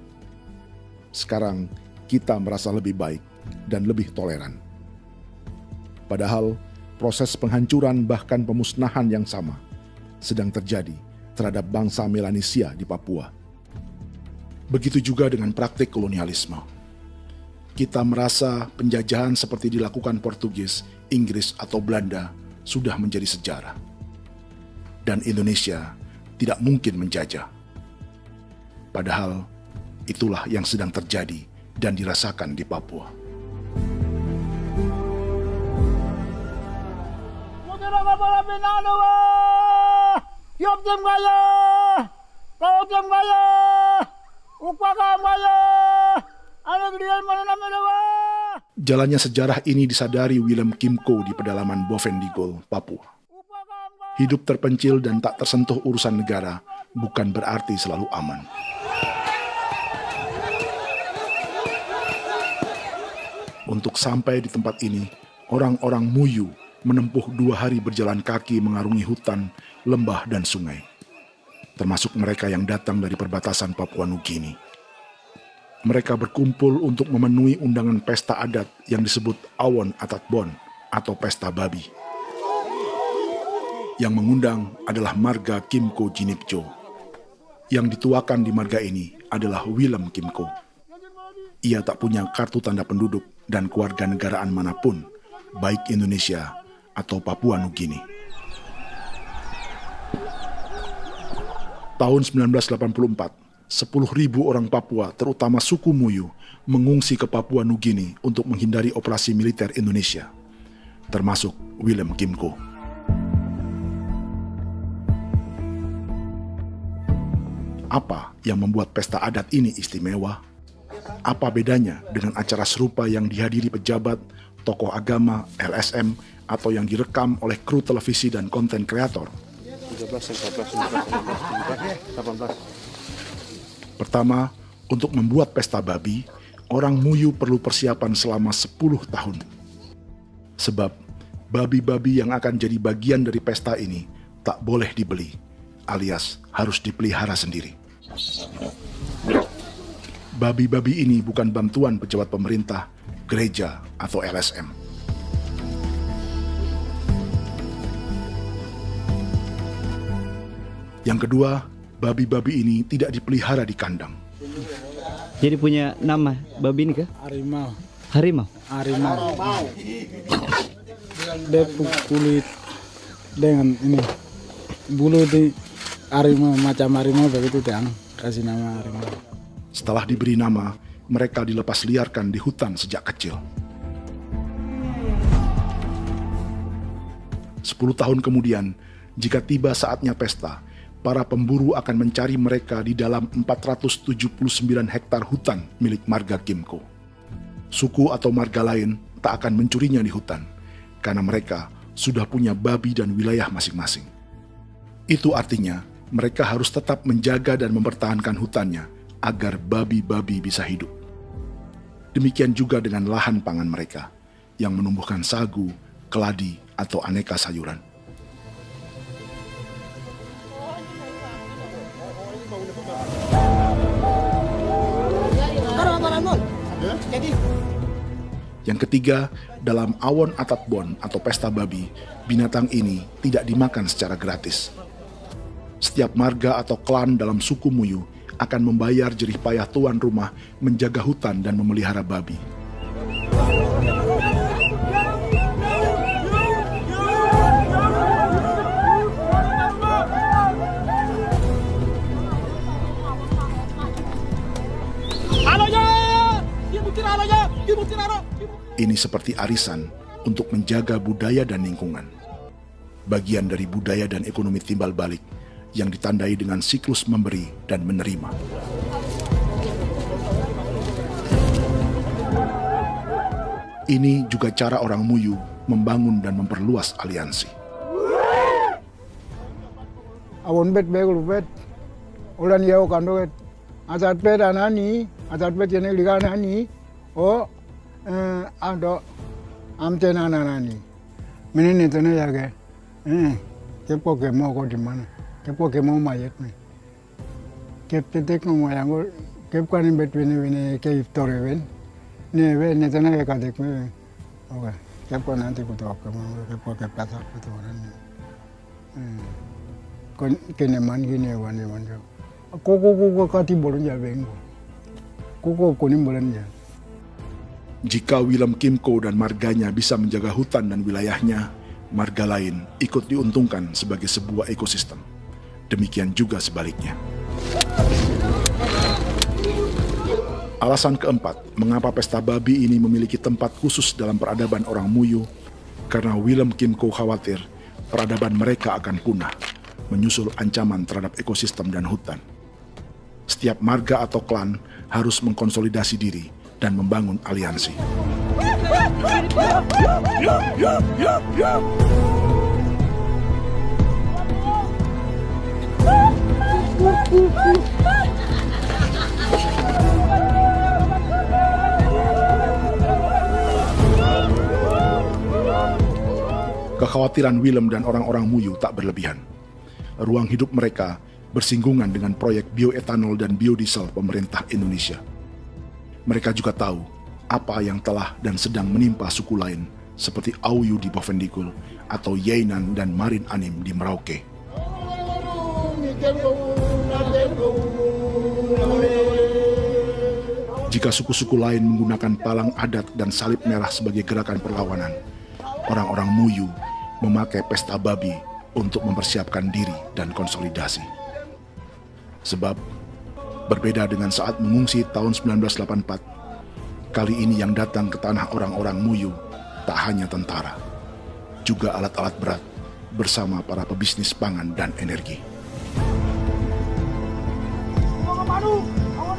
Sekarang kita merasa lebih baik dan lebih toleran. Padahal proses penghancuran bahkan pemusnahan yang sama sedang terjadi terhadap bangsa Melanesia di Papua. Begitu juga dengan praktik kolonialisme. Kita merasa penjajahan seperti dilakukan Portugis, Inggris, atau Belanda sudah menjadi sejarah. Dan Indonesia tidak mungkin menjajah. Padahal itulah yang sedang terjadi dan dirasakan di Papua. Jalannya sejarah ini disadari Willem Kimco di pedalaman Bovendigol, Papua. Hidup terpencil dan tak tersentuh urusan negara bukan berarti selalu aman. Untuk sampai di tempat ini, orang-orang Muyu menempuh 2 hari berjalan kaki mengarungi hutan, lembah, dan sungai. Termasuk mereka yang datang dari perbatasan Papua Nugini. Mereka berkumpul untuk memenuhi undangan pesta adat yang disebut Awon Atatbon atau pesta babi. Yang mengundang adalah marga Kimco Jinipjo. Yang dituakan di marga ini adalah Willem Kimco. Ia tak punya kartu tanda penduduk dan kewarganegaraan manapun, baik Indonesia atau Papua Nugini. Tahun 1984, 10.000 orang Papua, terutama suku Muyu, mengungsi ke Papua Nugini untuk menghindari operasi militer Indonesia, termasuk Willem Kimco. Apa yang membuat pesta adat ini istimewa? Apa bedanya dengan acara serupa yang dihadiri pejabat, tokoh agama, LSM, atau yang direkam oleh kru televisi dan konten kreator? 18. Pertama, untuk membuat pesta babi, orang Muyu perlu persiapan selama 10 tahun. Sebab, babi-babi yang akan jadi bagian dari pesta ini tak boleh dibeli, alias harus dipelihara sendiri. Babi-babi ini bukan bantuan pejabat pemerintah, gereja, atau LSM. Yang kedua, babi-babi ini tidak dipelihara di kandang. Jadi punya nama babi ini kah? Harimau. Harimau? Harimau. Dia kulit dengan ini bulu di harimau, macam harimau begitu dia kasih nama harimau. Setelah diberi nama, mereka dilepas liarkan di hutan sejak kecil. 10 tahun kemudian, jika tiba saatnya pesta, para pemburu akan mencari mereka di dalam 479 hektar hutan milik marga Kimco. Suku atau marga lain tak akan mencurinya di hutan, karena mereka sudah punya babi dan wilayah masing-masing. Itu artinya mereka harus tetap menjaga dan mempertahankan hutannya agar babi-babi bisa hidup. Demikian juga dengan lahan pangan mereka, yang menumbuhkan sagu, keladi, atau aneka sayuran. Yang ketiga, dalam Awon Atatbon atau pesta babi, binatang ini tidak dimakan secara gratis. Setiap marga atau klan dalam suku Muyu akan membayar jerih payah tuan rumah menjaga hutan dan memelihara babi. Ini seperti arisan untuk menjaga budaya dan lingkungan. Bagian dari budaya dan ekonomi timbal balik yang ditandai dengan siklus memberi dan menerima. Ini juga cara orang Muyu membangun dan memperluas aliansi. Awon bet begul bet, ulan yau kando bet, asat bet anani, asat bet yang ligan anani, oh ado amten anani, menini tu na jaga, kepo kemo ko di mana. Kepo kemo mayat nih, kep tetek mau yang gue kep kanin between ke iftore ben, nih tanah ke kadek me, oke, kepo nanti kutu apa mau kepo kep pasar kutu orang nih, kon keneman gini wan, koko kati bolon jabeng, koko kuning bolon jabeng. Jika Willem Kimco dan marganya bisa menjaga hutan dan wilayahnya, marga lain ikut diuntungkan sebagai sebuah ekosistem. Demikian juga sebaliknya. Alasan keempat, mengapa pesta babi ini memiliki tempat khusus dalam peradaban orang Muyu, karena Willem Kimco khawatir peradaban mereka akan punah, menyusul ancaman terhadap ekosistem dan hutan. setiap marga atau klan harus mengkonsolidasi diri dan membangun aliansi. Kekhawatiran Willem dan orang-orang Muyu tak berlebihan. Ruang hidup mereka bersinggungan dengan proyek bioetanol dan biodiesel pemerintah Indonesia. Mereka juga tahu apa yang telah dan sedang menimpa suku lain seperti Auyu di Bovendikul atau Yainan dan Marin Anim di Merauke. Jika suku-suku lain menggunakan palang adat dan salib merah sebagai gerakan perlawanan, orang-orang Muyu memakai pesta babi untuk mempersiapkan diri dan konsolidasi. Sebab, berbeda dengan saat mengungsi tahun 1984, kali ini yang datang ke tanah orang-orang Muyu tak hanya tentara, juga alat-alat berat bersama para pebisnis pangan dan energi. Awan